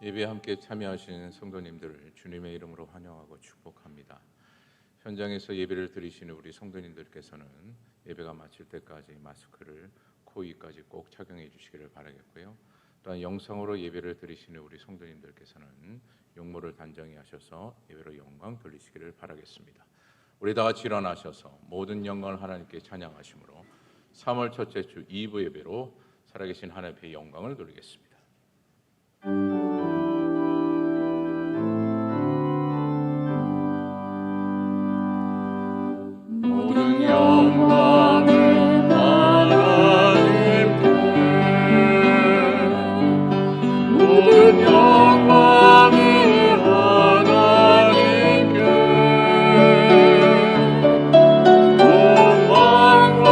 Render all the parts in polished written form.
예배에 함께 참여하시는 성도님들을 주님의 이름으로 환영하고 축복합니다. 현장에서 예배를 드리시는 우리 성도님들께서는 예배가 마칠 때까지 마스크를 코 위까지 꼭 착용해 주시기를 바라겠고요. 또한 영상으로 예배를 드리시는 우리 성도님들께서는 용모를 단정히 하셔서 예배로 영광 돌리시기를 바라겠습니다. 우리 다 같이 일어나셔서 모든 영광을 하나님께 찬양하심으로 3월 첫째 주 2부 예배로 살아계신 하나님의 영광을 돌리겠습니다. 모든 영광을 하나님께, 모든 영광을 하나님께, 온 마음과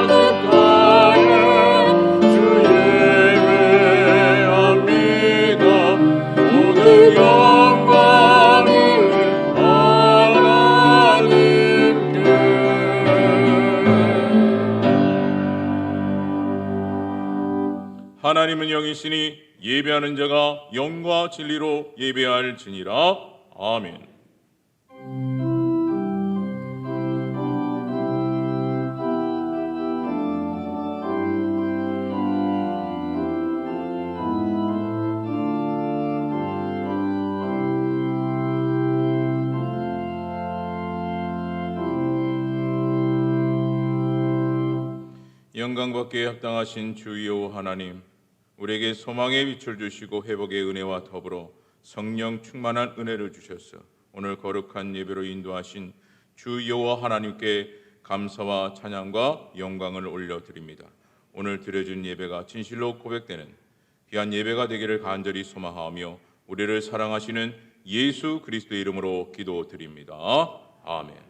뜻하에 주 예배합니다. 모든 영광을 하나님은 영이시니 예배하는 자가 영과 진리로 예배할지니라. 아멘. 영광받기에 합당하신 주여 하나님, 우리에게 소망의 빛을 주시고 회복의 은혜와 더불어 성령 충만한 은혜를 주셔서 오늘 거룩한 예배로 인도하신 주 여호와 하나님께 감사와 찬양과 영광을 올려드립니다. 오늘 드려진 예배가 진실로 고백되는 귀한 예배가 되기를 간절히 소망하며 우리를 사랑하시는 예수 그리스도의 이름으로 기도드립니다. 아멘.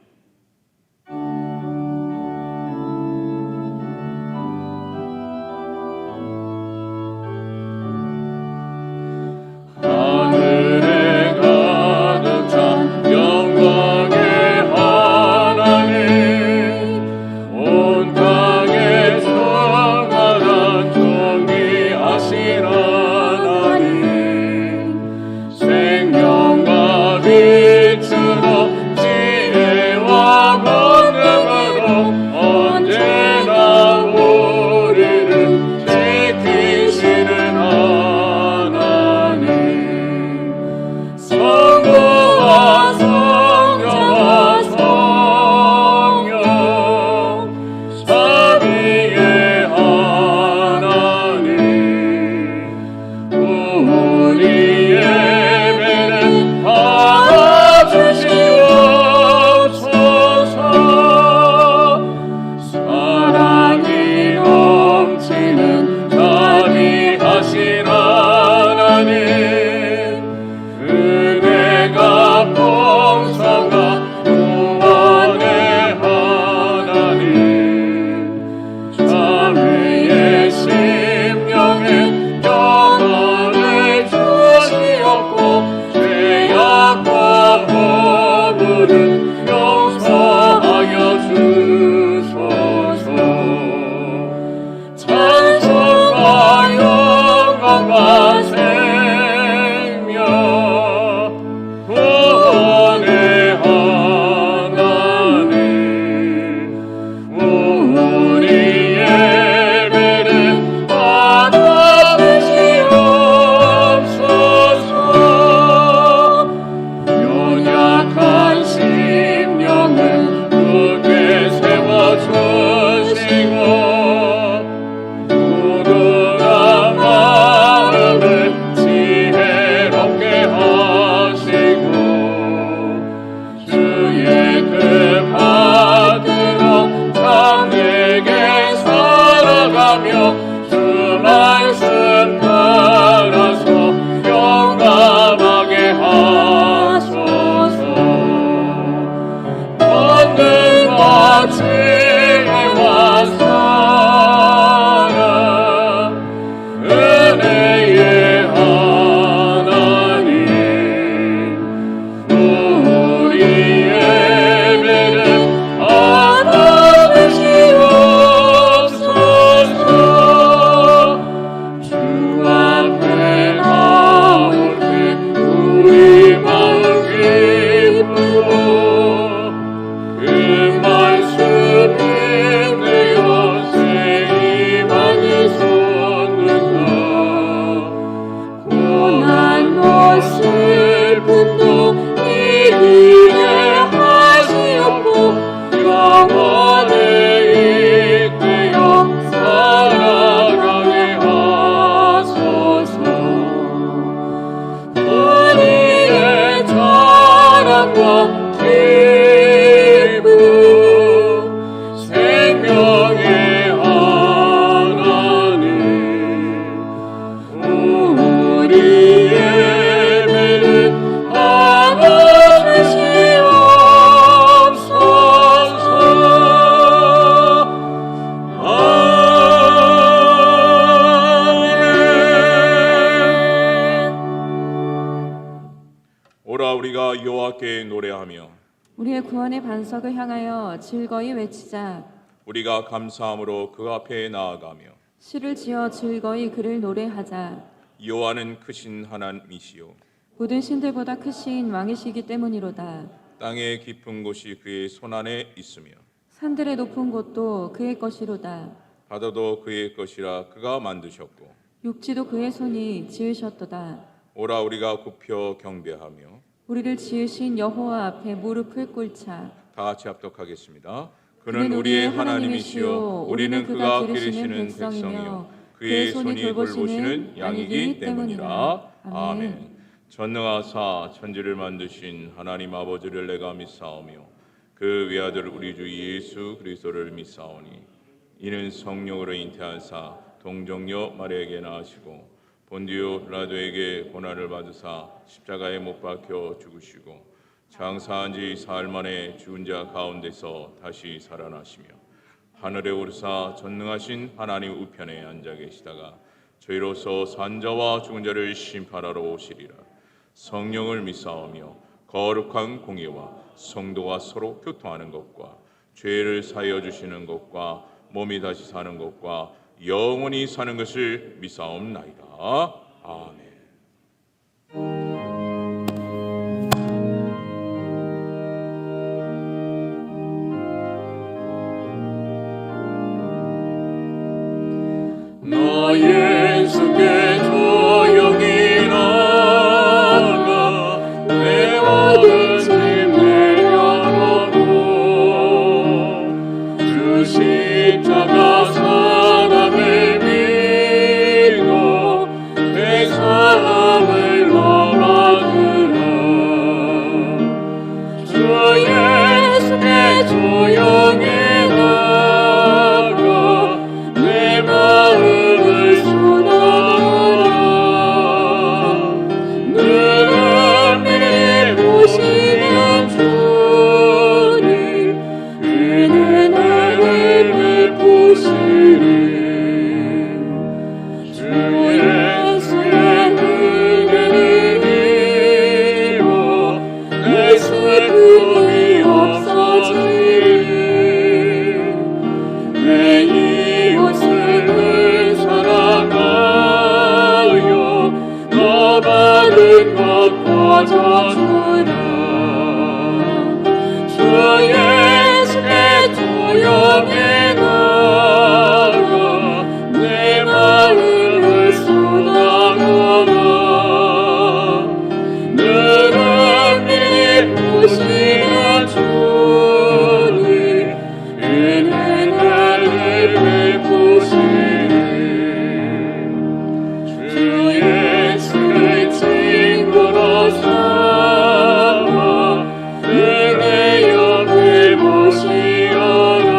우리의 구원의 반석을 향하여 즐거이 외치자. 우리가 감사함으로 그 앞에 나아가며 시를 지어 즐거이 그를 노래하자. 여호와는 크신 하나님이시요 모든 신들보다 크신 왕이시기 때문이로다. 땅의 깊은 곳이 그의 손안에 있으며 산들의 높은 곳도 그의 것이로다. 바다도 그의 것이라 그가 만드셨고 육지도 그의 손이 지으셨도다. 오라 우리가 굽혀 경배하며 우리를 지으신 여호와 앞에 무릎을 꿇자. 다 같이 합독하겠습니다. 그는 우리의 하나님이시요 우리는 그가 기르시는 백성이요 그의 손이 돌보시는 양이기 때문이라. 아멘. 전능하사 천지를 만드신 하나님 아버지를 내가 믿사오며 그 외아들 우리 주 예수 그리스도를 믿사오니 이는 성령으로 잉태하사 동정녀 마리아에게 낳으시고 본디오 빌라도에게 고난을 받으사 십자가에 못 박혀 죽으시고 장사한 지 사흘 만에 죽은 자 가운데서 다시 살아나시며 하늘에 오르사 전능하신 하나님 우편에 앉아 계시다가 저희로서 산자와 죽은 자를 심판하러 오시리라. 성령을 믿사오며 거룩한 공의와 성도가 서로 교통하는 것과 죄를 사하여 주시는 것과 몸이 다시 사는 것과 영원히 사는 것을 믿사옵나이다. 아멘. 나 예수께 조용히 나가 내 모든 짐 내려놓고 주 십자가 사랑을 믿고 내 삶을 나가느라 주 예수께 조용히 나가 내 마음을 쏟아라 늘 미리 보시는 주님 그는 나를 베푸시리 주 예수의 은혜를 입어 내 슬픔이 없어지리 내 이웃을 사랑하여 너 받은 것 가져주라 주 예수께 조용히 나가 내 마음을 쏟아놓아 너를 미리 보시는 주님 은혜 나를 베푸시니 주 예수를 친구로 삼아 늘 내 옆에 모시어라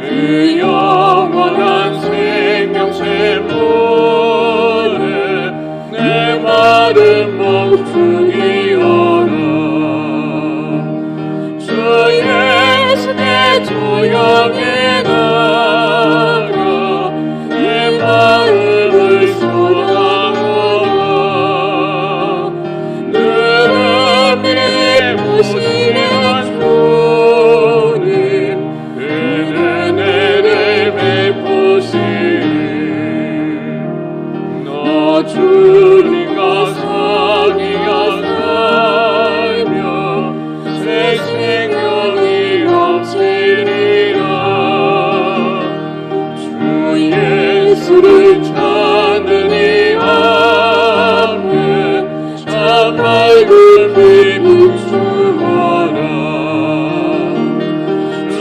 그 영원한 생명새 물에 내 마른 멈추기어라 주 예수께 조용히 나가 내 마음을 쏟아놓아 늘 미리 보시는 주님 그는 은혜를 베푸시니 너 주님과 사귀어 살며 새 생명이 없으리라 주 예수를 찾는 이 앞에 참 맑은 빛을 주어라 주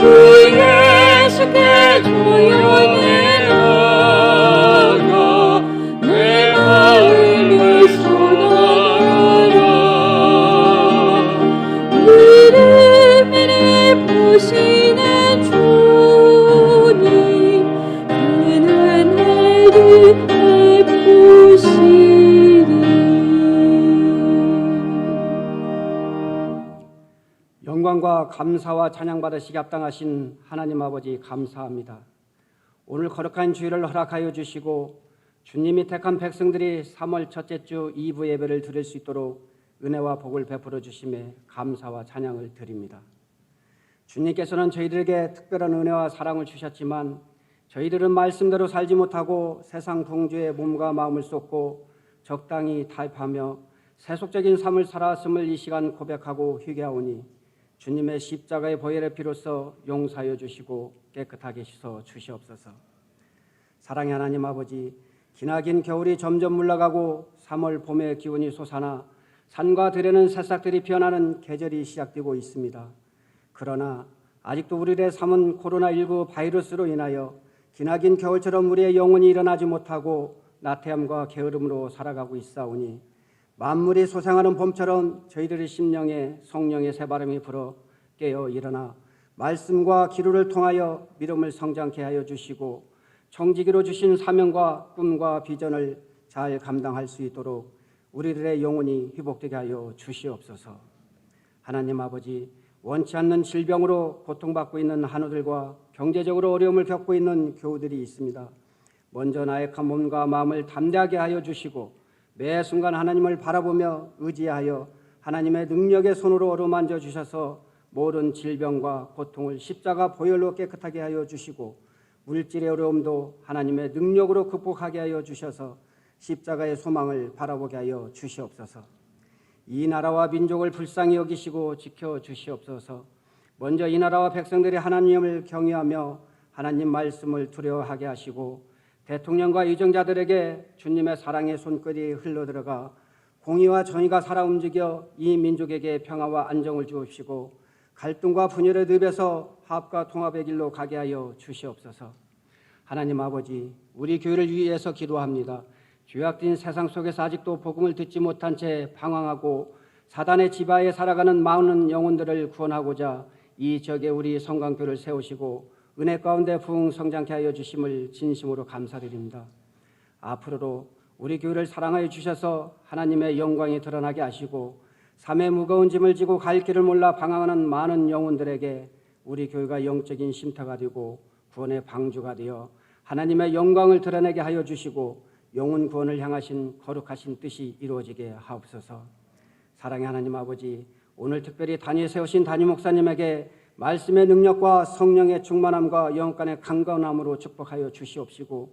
예수께 조용히 나가 내 마음을 쏟아라 너를 미리 보시는 주님 그는 나를 베푸시리. 영광과 감사와 찬양 받으시기 합당하신 하나님 아버지 감사합니다. 오늘 거룩한 주일을 허락하여 주시고 주님이 택한 백성들이 3월 첫째 주 2부 예배를 드릴 수 있도록 은혜와 복을 베풀어 주심에 감사와 찬양을 드립니다. 주님께서는 저희들에게 특별한 은혜와 사랑을 주셨지만 저희들은 말씀대로 살지 못하고 세상 풍조에 몸과 마음을 쏟고 적당히 타협하며 세속적인 삶을 살아왔음을 이 시간 고백하고 회개하오니 주님의 십자가의 보혈의 피로써 용서하여 주시고 깨끗하게 씻어 주시옵소서. 사랑의 하나님 아버지, 기나긴 겨울이 점점 물러가고 3월 봄의 기운이 솟아나 산과 들에는 새싹들이 피어나는 계절이 시작되고 있습니다. 그러나 아직도 우리의 삶은 코로나19 바이러스로 인하여 기나긴 겨울처럼 우리의 영혼이 일어나지 못하고 나태함과 게으름으로 살아가고 있사오니 만물이 소생하는 봄처럼 저희들의 심령에 성령의 새바람이 불어 깨어 일어나 말씀과 기도를 통하여 믿음을 성장케 하여 주시고 청지기로 주신 사명과 꿈과 비전을 잘 감당할 수 있도록 우리들의 영혼이 회복되게 하여 주시옵소서. 하나님 아버지, 원치 않는 질병으로 고통받고 있는 한우들과 경제적으로 어려움을 겪고 있는 교우들이 있습니다. 먼저 나약한 몸과 마음을 담대하게 하여 주시고 매 순간 하나님을 바라보며 의지하여 하나님의 능력의 손으로 어루만져 주셔서 모든 질병과 고통을 십자가 보혈로 깨끗하게 하여 주시고 물질의 어려움도 하나님의 능력으로 극복하게 하여 주셔서 십자가의 소망을 바라보게 하여 주시옵소서. 이 나라와 민족을 불쌍히 여기시고 지켜 주시옵소서. 먼저 이 나라와 백성들이 하나님을 경외하며 하나님 말씀을 두려워하게 하시고 대통령과 의정자들에게 주님의 사랑의 손길이 흘러들어가 공의와 정의가 살아 움직여 이 민족에게 평화와 안정을 주옵시고 갈등과 분열의 늪에서 화합과 통합의 길로 가게 하여 주시옵소서. 하나님 아버지, 우리 교회를 위해서 기도합니다. 죄악된 세상 속에서 아직도 복음을 듣지 못한 채 방황하고 사단의 지배하에 살아가는 많은 영혼들을 구원하고자 이 지역에 우리 성강교를 세우시고 은혜 가운데 부흥 성장케 하여 주심을 진심으로 감사드립니다. 앞으로도 우리 교회를 사랑하여 주셔서 하나님의 영광이 드러나게 하시고 삶의 무거운 짐을 지고 갈 길을 몰라 방황하는 많은 영혼들에게 우리 교회가 영적인 쉼터가 되고 구원의 방주가 되어 하나님의 영광을 드러내게 하여 주시고 영혼 구원을 향하신 거룩하신 뜻이 이루어지게 하옵소서. 사랑의 하나님 아버지, 오늘 특별히 단위에 세우신 담임 목사님에게 말씀의 능력과 성령의 충만함과 영간의 강건함으로 축복하여 주시옵시고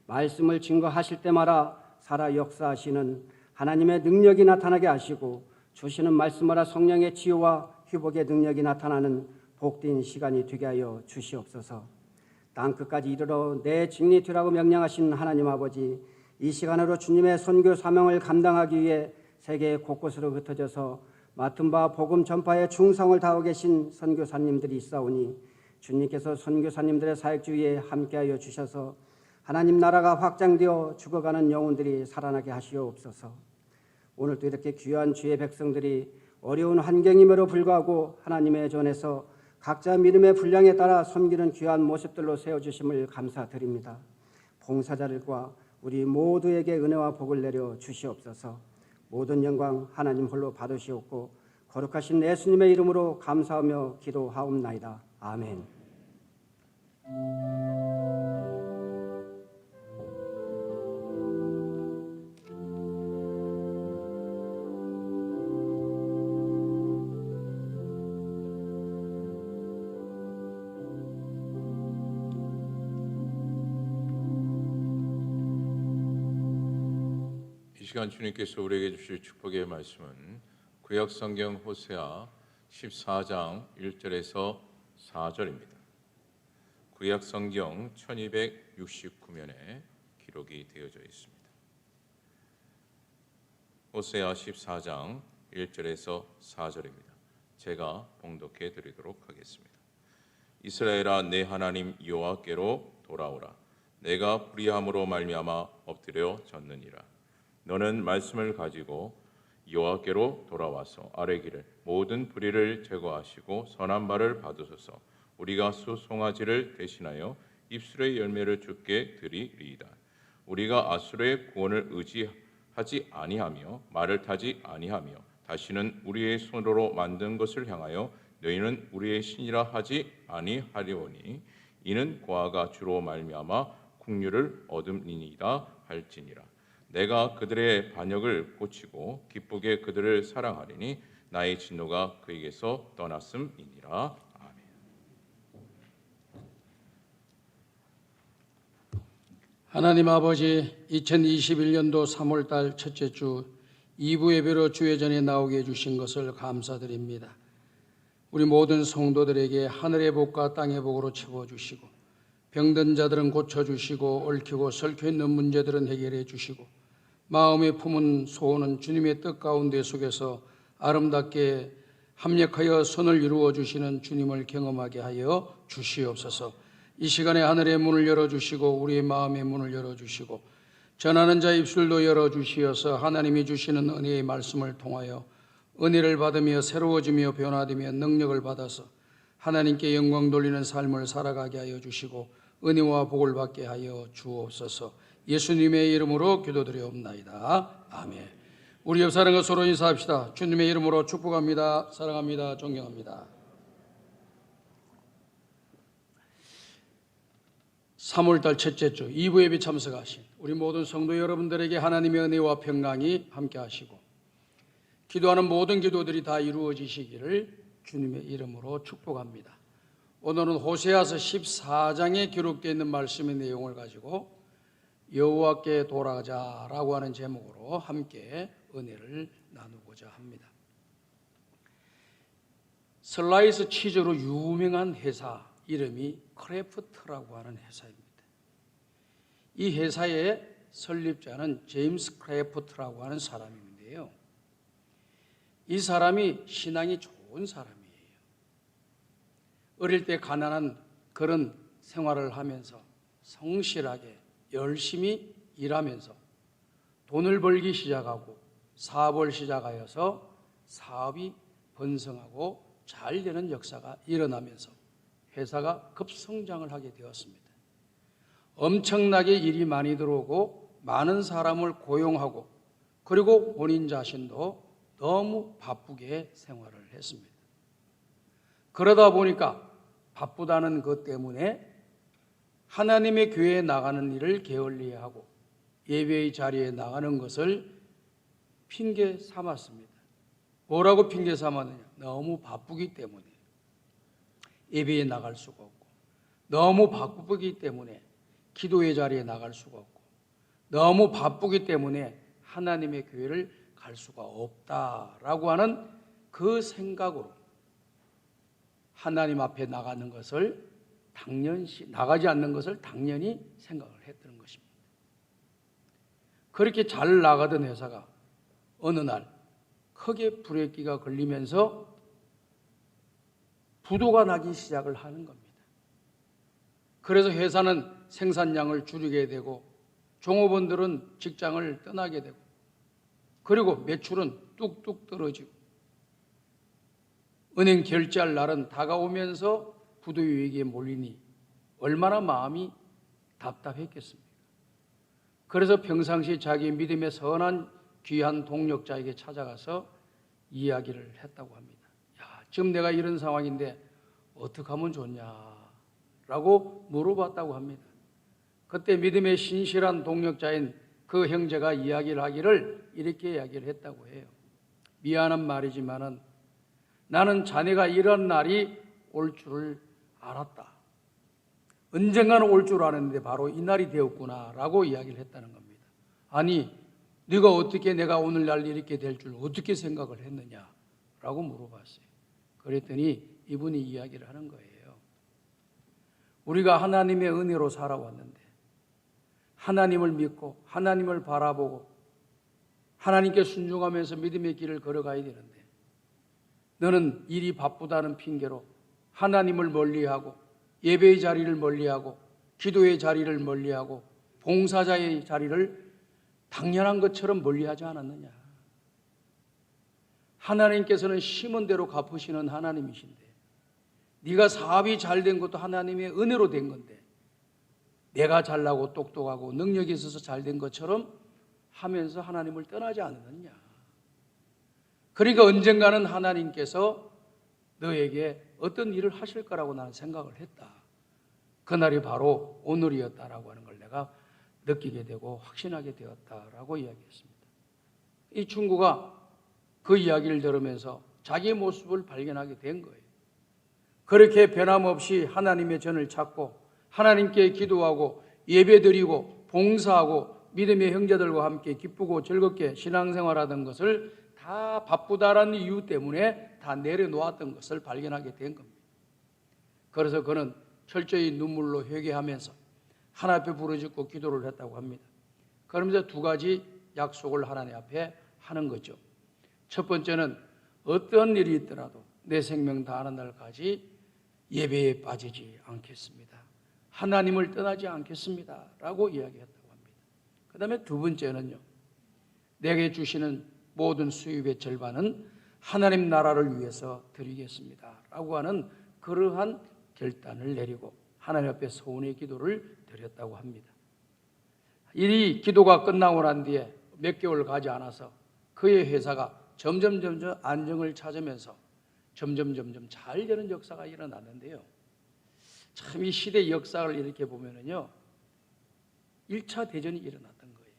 말씀을 증거하실 때마다 살아 역사하시는 하나님의 능력이 나타나게 하시고 주시는 말씀마다 성령의 치유와 회복의 능력이 나타나는 복된 시간이 되게 하여 주시옵소서. 땅끝까지 이르러 내 직리 되라고 명령하신 하나님 아버지, 이 시간으로 주님의 선교 사명을 감당하기 위해 세계 곳곳으로 흩어져서 맡은 바 복음 전파에 충성을 다하고 계신 선교사님들이 있사오니 주님께서 선교사님들의 사역 주위에 함께하여 주셔서 하나님 나라가 확장되어 죽어가는 영혼들이 살아나게 하시옵소서. 오늘도 이렇게 귀한 주의 백성들이 어려운 환경임에도 불구하고 하나님의 전에서 각자 믿음의 분량에 따라 섬기는 귀한 모습들로 세워주심을 감사드립니다. 봉사자들과 우리 모두에게 은혜와 복을 내려 주시옵소서. 모든 영광 하나님 홀로 받으시옵고 거룩하신 예수님의 이름으로 감사하며 기도하옵나이다. 아멘. 이 시간 주님께서 우리에게 주실 축복의 말씀은 구약 성경 호세아 14장 1절에서 4절입니다. 구약 성경 1269면에 기록이 되어져 있습니다. 호세아 14장 1절에서 4절입니다. 제가 봉독해 드리도록 하겠습니다. 이스라엘아, 내 하나님 여호와께로 돌아오라. 내가 불의함으로 말미암아 엎드려 졌느니라. 너는 말씀을 가지고 여호와께로 돌아와서 아뢰기를 모든 불의를 제거하시고 선한 말을 받으소서. 우리가 수송아지를 대신하여 입술의 열매를 주께 드리리이다. 우리가 아수르의 구원을 의지하지 아니하며 말을 타지 아니하며 다시는 우리의 손으로 만든 것을 향하여 너희는 우리의 신이라 하지 아니하리오니 이는 고아가 주로 말미암아 국류를 얻음이니이다 할지니라. 내가 그들의 반역을 고치고 기쁘게 그들을 사랑하리니 나의 진노가 그에게서 떠났음이니라. 아멘. 하나님 아버지, 2021년도 3월달 첫째 주 2부 예배로 주회전에 나오게 해주신 것을 감사드립니다. 우리 모든 성도들에게 하늘의 복과 땅의 복으로 채워주시고 병든 자들은 고쳐주시고 얽히고 설켜있는 문제들은 해결해 주시고 마음에 품은 소원은 주님의 뜻 가운데 속에서 아름답게 합력하여 선을 이루어 주시는 주님을 경험하게 하여 주시옵소서. 이 시간에 하늘의 문을 열어주시고 우리의 마음의 문을 열어주시고 전하는 자 입술도 열어주시어서 하나님이 주시는 은혜의 말씀을 통하여 은혜를 받으며 새로워지며 변화되며 능력을 받아서 하나님께 영광 돌리는 삶을 살아가게 하여 주시고 은혜와 복을 받게 하여 주옵소서. 예수님의 이름으로 기도드리옵나이다. 아멘. 우리 옆 사람과 서로 인사합시다. 주님의 이름으로 축복합니다. 사랑합니다. 존경합니다. 3월달 첫째 주 2부 예배 참석하신 우리 모든 성도 여러분들에게 하나님의 은혜와 평강이 함께 하시고 기도하는 모든 기도들이 다 이루어지시기를 주님의 이름으로 축복합니다. 오늘은 호세아서 14장에 기록되어 있는 말씀의 내용을 가지고 여호와께 돌아가자라고 하는 제목으로 함께 은혜를 나누고자 합니다. 슬라이스 치즈로 유명한 회사 이름이 크래프트라고 하는 회사입니다. 이 회사의 설립자는 제임스 크래프트라고 하는 사람인데요. 이 사람이 신앙이 좋은 사람이에요. 어릴 때 가난한 그런 생활을 하면서 성실하게 열심히 일하면서 돈을 벌기 시작하고 사업을 시작하여서 사업이 번성하고 잘 되는 역사가 일어나면서 회사가 급성장을 하게 되었습니다. 엄청나게 일이 많이 들어오고 많은 사람을 고용하고 그리고 본인 자신도 너무 바쁘게 생활을 했습니다. 그러다 보니까 바쁘다는 것 때문에 하나님의 교회에 나가는 일을 게을리하고 예배의 자리에 나가는 것을 핑계 삼았습니다. 뭐라고 핑계 삼았느냐? 너무 바쁘기 때문에 예배에 나갈 수가 없고, 너무 바쁘기 때문에 기도의 자리에 나갈 수가 없고, 너무 바쁘기 때문에 하나님의 교회를 갈 수가 없다라고 하는 그 생각으로 하나님 앞에 나가는 것을 당연시 나가지 않는 것을 당연히 생각을 했던 것입니다. 그렇게 잘 나가던 회사가 어느 날 크게 불에끼가 걸리면서 부도가 나기 시작을 하는 겁니다. 그래서 회사는 생산량을 줄이게 되고 종업원들은 직장을 떠나게 되고 그리고 매출은 뚝뚝 떨어지고 은행 결제할 날은 다가오면서 부도 위기에 몰리니 얼마나 마음이 답답했겠습니까? 그래서 평상시 자기 믿음의 선한 귀한 동력자에게 찾아가서 이야기를 했다고 합니다. 야, 지금 내가 이런 상황인데 어떻게 하면 좋냐라고 물어봤다고 합니다. 그때 믿음의 신실한 동력자인 그 형제가 이야기를 하기를 이렇게 이야기를 했다고 해요. 미안한 말이지만은 나는 자네가 이런 날이 올 줄을 알았다. 언젠가는 올 줄 알았는데 바로 이 날이 되었구나라고 이야기를 했다는 겁니다. 아니, 네가 어떻게 내가 오늘날 이렇게 될 줄 어떻게 생각을 했느냐라고 물어봤어요. 그랬더니 이분이 이야기를 하는 거예요. 우리가 하나님의 은혜로 살아왔는데 하나님을 믿고 하나님을 바라보고 하나님께 순종하면서 믿음의 길을 걸어가야 되는데 너는 일이 바쁘다는 핑계로 하나님을 멀리하고 예배의 자리를 멀리하고 기도의 자리를 멀리하고 봉사자의 자리를 당연한 것처럼 멀리하지 않았느냐. 하나님께서는 심은 대로 갚으시는 하나님이신데 네가 사업이 잘 된 것도 하나님의 은혜로 된 건데 내가 잘나고 똑똑하고 능력이 있어서 잘 된 것처럼 하면서 하나님을 떠나지 않느냐. 그러니까 언젠가는 하나님께서 너에게 어떤 일을 하실 거라고 나는 생각을 했다. 그날이 바로 오늘이었다라고 하는 걸 내가 느끼게 되고 확신하게 되었다라고 이야기했습니다. 이 친구가 그 이야기를 들으면서 자기의 모습을 발견하게 된 거예요. 그렇게 변함없이 하나님의 전을 찾고 하나님께 기도하고 예배드리고 봉사하고 믿음의 형제들과 함께 기쁘고 즐겁게 신앙생활하던 것을 다 바쁘다라는 이유 때문에 다 내려놓았던 것을 발견하게 된 겁니다. 그래서 그는 철저히 눈물로 회개하면서 하나님 앞에 부르짖고 기도를 했다고 합니다. 그러면서 두 가지 약속을 하나님 앞에 하는 거죠. 첫 번째는 어떤 일이 있더라도 내 생명 다하는 날까지 예배에 빠지지 않겠습니다. 하나님을 떠나지 않겠습니다. 라고 이야기했다고 합니다. 그 다음에 두 번째는요, 내게 주시는 모든 수입의 절반은 하나님 나라를 위해서 드리겠습니다. 라고 하는 그러한 결단을 내리고 하나님 앞에 소원의 기도를 드렸다고 합니다. 이 기도가 끝나고 난 뒤에 몇 개월 가지 않아서 그의 회사가 점점 안정을 찾으면서 점점 잘 되는 역사가 일어났는데요. 참 이 시대의 역사를 이렇게 보면은요, 1차 대전이 일어났던 거예요.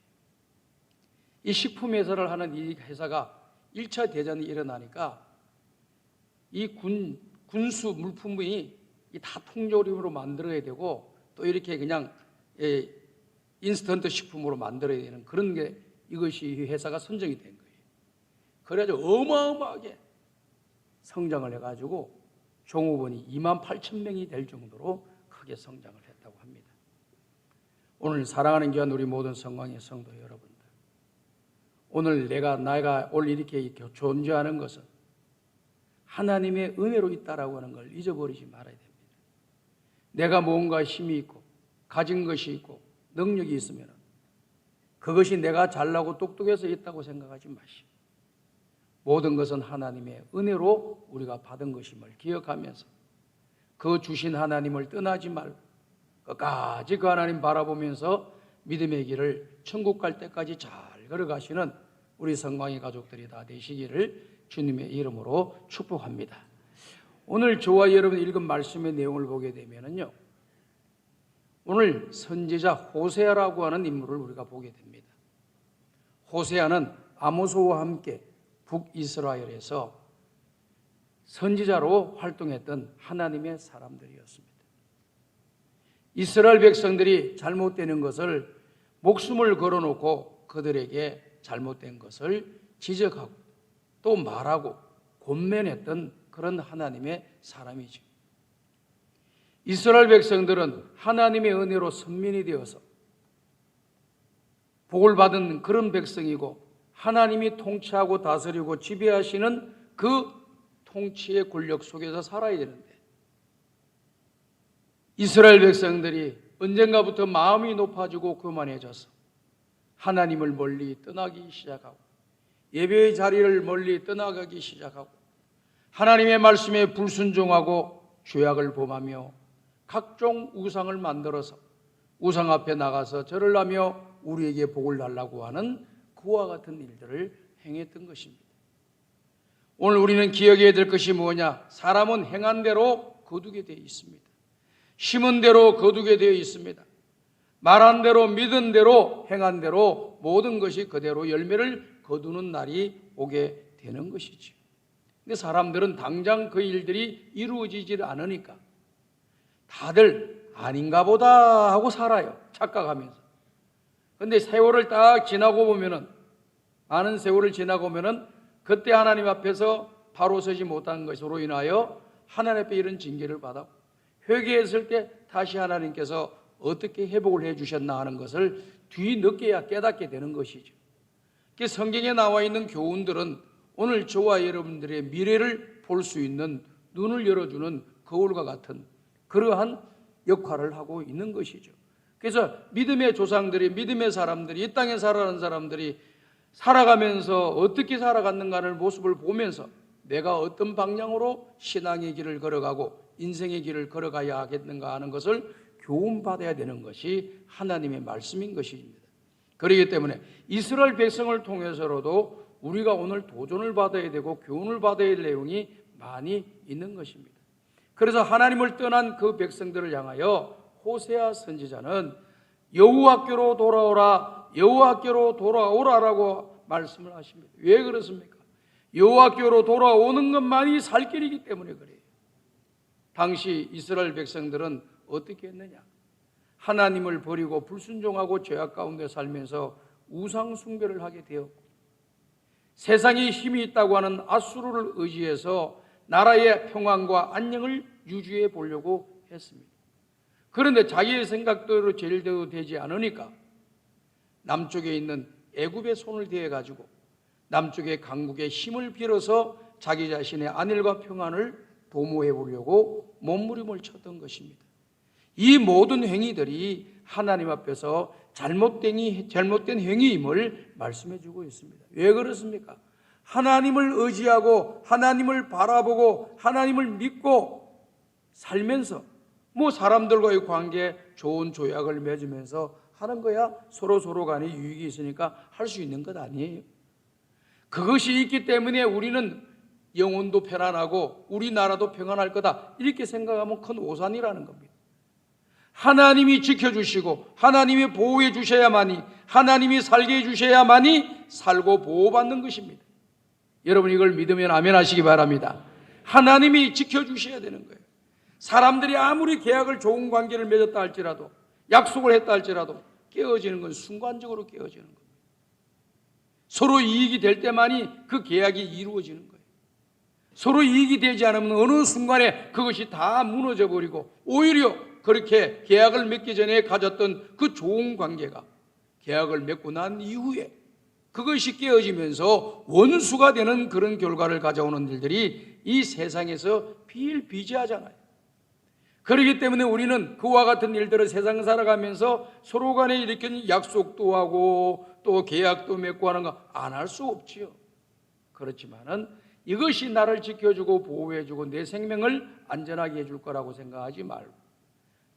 이 식품 회사를 하는 이 회사가 1차 대전이 일어나니까 이 군수 물품이 다 통조림으로 만들어야 되고 또 이렇게 그냥 인스턴트 식품으로 만들어야 되는 그런 게 이것이 이 회사가 선정이 된 거예요. 그래가지고 어마어마하게 성장을 해가지고 종업원이 28,000명이 될 정도로 크게 성장을 했다고 합니다. 오늘 사랑하는 귀한 우리 모든 성광의 성도 여러분들, 오늘 내가 오늘 이렇게 존재하는 것은 하나님의 은혜로 있다라고 하는 걸 잊어버리지 말아야 됩니다. 내가 뭔가 힘이 있고 가진 것이 있고 능력이 있으면 그것이 내가 잘나고 똑똑해서 있다고 생각하지 마시고 모든 것은 하나님의 은혜로 우리가 받은 것임을 기억하면서 그 주신 하나님을 떠나지 말고 끝까지 그 하나님 바라보면서 믿음의 길을 천국 갈 때까지 잘 걸어가시는 우리 성광의 가족들이 다 되시기를 주님의 이름으로 축복합니다. 오늘 저와 여러분 읽은 말씀의 내용을 보게 되면요, 오늘 선지자 호세아라고 하는 인물을 우리가 보게 됩니다. 호세아는 아모스와 함께 북이스라엘에서 선지자로 활동했던 하나님의 사람들이었습니다. 이스라엘 백성들이 잘못되는 것을 목숨을 걸어놓고 그들에게 잘못된 것을 지적하고 또 말하고 권면했던 그런 하나님의 사람이죠. 이스라엘 백성들은 하나님의 은혜로 선민이 되어서 복을 받은 그런 백성이고 하나님이 통치하고 다스리고 지배하시는 그 통치의 권력 속에서 살아야 되는데 이스라엘 백성들이 언젠가부터 마음이 높아지고 교만해져서 하나님을 멀리 떠나기 시작하고 예배의 자리를 멀리 떠나가기 시작하고 하나님의 말씀에 불순종하고 죄악을 범하며 각종 우상을 만들어서 우상 앞에 나가서 절을 하며 우리에게 복을 달라고 하는 그와 같은 일들을 행했던 것입니다. 오늘 우리는 기억해야 될 것이 뭐냐? 사람은 행한 대로 거두게 되어 있습니다. 심은 대로 거두게 되어 있습니다. 말한 대로 믿은 대로 행한 대로 모든 것이 그대로 열매를 거두는 날이 오게 되는 것이죠. 근데 사람들은 당장 그 일들이 이루어지질 않으니까 다들 아닌가 보다 하고 살아요. 착각하면서. 근데 세월을 딱 지나고 보면은, 많은 세월을 지나고 보면은 그때 하나님 앞에서 바로 서지 못한 것으로 인하여 하나님 앞에 이런 징계를 받아 회개했을 때 다시 하나님께서 어떻게 회복을 해 주셨나 하는 것을 뒤늦게야 깨닫게 되는 것이죠. 성경에 나와 있는 교훈들은 오늘 저와 여러분들의 미래를 볼 수 있는 눈을 열어주는 거울과 같은 그러한 역할을 하고 있는 것이죠. 그래서 믿음의 조상들이, 믿음의 사람들이, 이 땅에 살아가는 사람들이 살아가면서 어떻게 살아갔는가를 모습을 보면서 내가 어떤 방향으로 신앙의 길을 걸어가고 인생의 길을 걸어가야 하겠는가 하는 것을 교훈받아야 되는 것이 하나님의 말씀인 것입니다. 그렇기 때문에 이스라엘 백성을 통해서라도 우리가 오늘 도전을 받아야 되고 교훈을 받아야 할 내용이 많이 있는 것입니다. 그래서 하나님을 떠난 그 백성들을 향하여 호세아 선지자는 여호와께로 돌아오라, 여호와께로 돌아오라라고 말씀을 하십니다. 왜 그렇습니까? 여호와께로 돌아오는 것만이 살 길이기 때문에 그래요. 당시 이스라엘 백성들은 어떻게 했느냐? 하나님을 버리고 불순종하고 죄악 가운데 살면서 우상 숭배를 하게 되었고, 세상에 힘이 있다고 하는 아수르를 의지해서 나라의 평안과 안녕을 유지해 보려고 했습니다. 그런데 자기의 생각대로 제일대로 되지 않으니까 남쪽에 있는 애굽의 손을 대해 가지고 남쪽의 강국의 힘을 빌어서 자기 자신의 안일과 평안을 도모해 보려고 몸부림을 쳤던 것입니다. 이 모든 행위들이 하나님 앞에서 잘못된 행위임을 말씀해 주고 있습니다. 왜 그렇습니까? 하나님을 의지하고 하나님을 바라보고 하나님을 믿고 살면서 사람들과의 관계에 좋은 조약을 맺으면서 하는 거야 서로 간에 유익이 있으니까 할 수 있는 것 아니에요. 그것이 있기 때문에 우리는 영혼도 편안하고 우리나라도 평안할 거다 이렇게 생각하면 큰 오산이라는 겁니다. 하나님이 지켜주시고 하나님이 보호해 주셔야만이, 하나님이 살게 해주셔야만이 살고 보호받는 것입니다. 여러분 이걸 믿으면 아멘 하시기 바랍니다. 하나님이 지켜주셔야 되는 거예요. 사람들이 아무리 계약을 좋은 관계를 맺었다 할지라도, 약속을 했다 할지라도 깨어지는 건 순간적으로 깨어지는 겁니다. 서로 이익이 될 때만이 그 계약이 이루어지는 거예요. 서로 이익이 되지 않으면 어느 순간에 그것이 다 무너져 버리고, 오히려 그렇게 계약을 맺기 전에 가졌던 그 좋은 관계가 계약을 맺고 난 이후에 그것이 깨어지면서 원수가 되는 그런 결과를 가져오는 일들이 이 세상에서 비일비재하잖아요. 그렇기 때문에 우리는 그와 같은 일들을 세상 살아가면서 서로 간에 이렇게 약속도 하고 또 계약도 맺고 하는 거 안 할 수 없지요. 그렇지만은 이것이 나를 지켜주고 보호해주고 내 생명을 안전하게 해줄 거라고 생각하지 말고,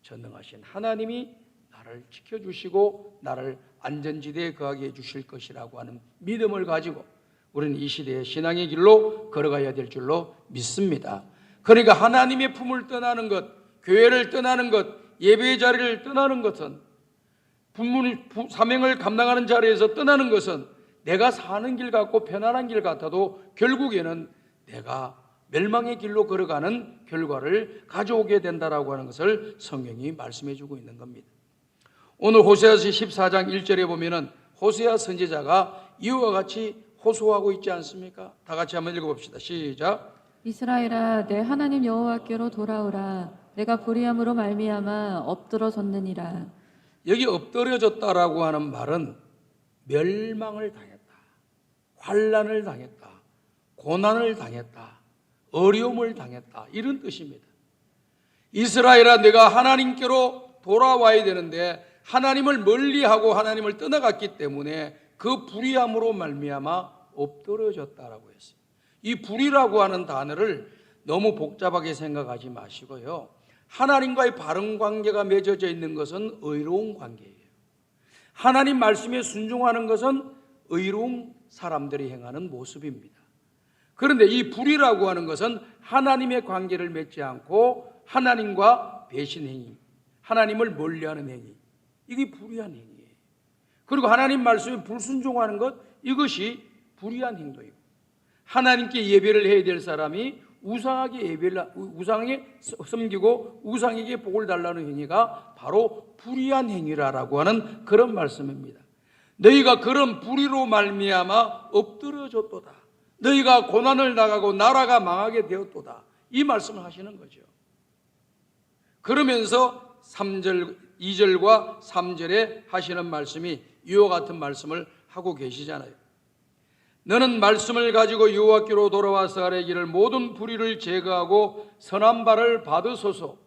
전능하신 하나님이 나를 지켜주시고 나를 안전지대에 거하게 해주실 것이라고 하는 믿음을 가지고 우리는 이 시대의 신앙의 길로 걸어가야 될 줄로 믿습니다. 그러니까 하나님의 품을 떠나는 것, 교회를 떠나는 것, 예배의 자리를 떠나는 것은, 사명을 감당하는 자리에서 떠나는 것은 내가 사는 길 같고 편안한 길 같아도 결국에는 내가 멸망의 길로 걸어가는 결과를 가져오게 된다라고 하는 것을 성경이 말씀해 주고 있는 겁니다. 오늘 호세아서 14장 1절에 보면은 호세아 선지자가 이와 같이 호소하고 있지 않습니까? 다 같이 한번 읽어봅시다. 시작. 이스라엘아, 내 하나님 여호와께로 돌아오라. 내가 불의함으로 말미암아 엎드러졌느니라. 여기 엎드려졌다라고 하는 말은 멸망을 당했다, 환난을 당했다, 고난을 당했다, 어려움을 당했다, 이런 뜻입니다. 이스라엘아, 내가 하나님께로 돌아와야 되는데 하나님을 멀리하고 하나님을 떠나갔기 때문에 그 불의함으로 말미암아 엎드려졌다라고 했어요. 이 불의라고 하는 단어를 너무 복잡하게 생각하지 마시고요, 하나님과의 바른 관계가 맺어져 있는 것은 의로운 관계예요. 하나님 말씀에 순종하는 것은 의로운 사람들이 행하는 모습입니다. 그런데 이 불의라고 하는 것은 하나님의 관계를 맺지 않고 하나님과 배신 행위, 하나님을 멀리하는 행위, 이게 불의한 행위예요. 그리고 하나님 말씀에 불순종하는 것, 이것이 불의한 행동이고, 하나님께 예배를 해야 될 사람이 우상에 섬기고 우상에게 복을 달라는 행위가 바로 불의한 행위라고 하는 그런 말씀입니다. 너희가 그런 불의로 말미암아 엎드려졌도다, 너희가 고난을 당하고 나라가 망하게 되었도다, 이 말씀을 하시는 거죠. 그러면서 2절과 3절에 하시는 말씀이 이와 같은 말씀을 하고 계시잖아요. 너는 말씀을 가지고 여호와께로 돌아와서 아뢰기를 모든 불의를 제거하고 선한 발을 받으소서.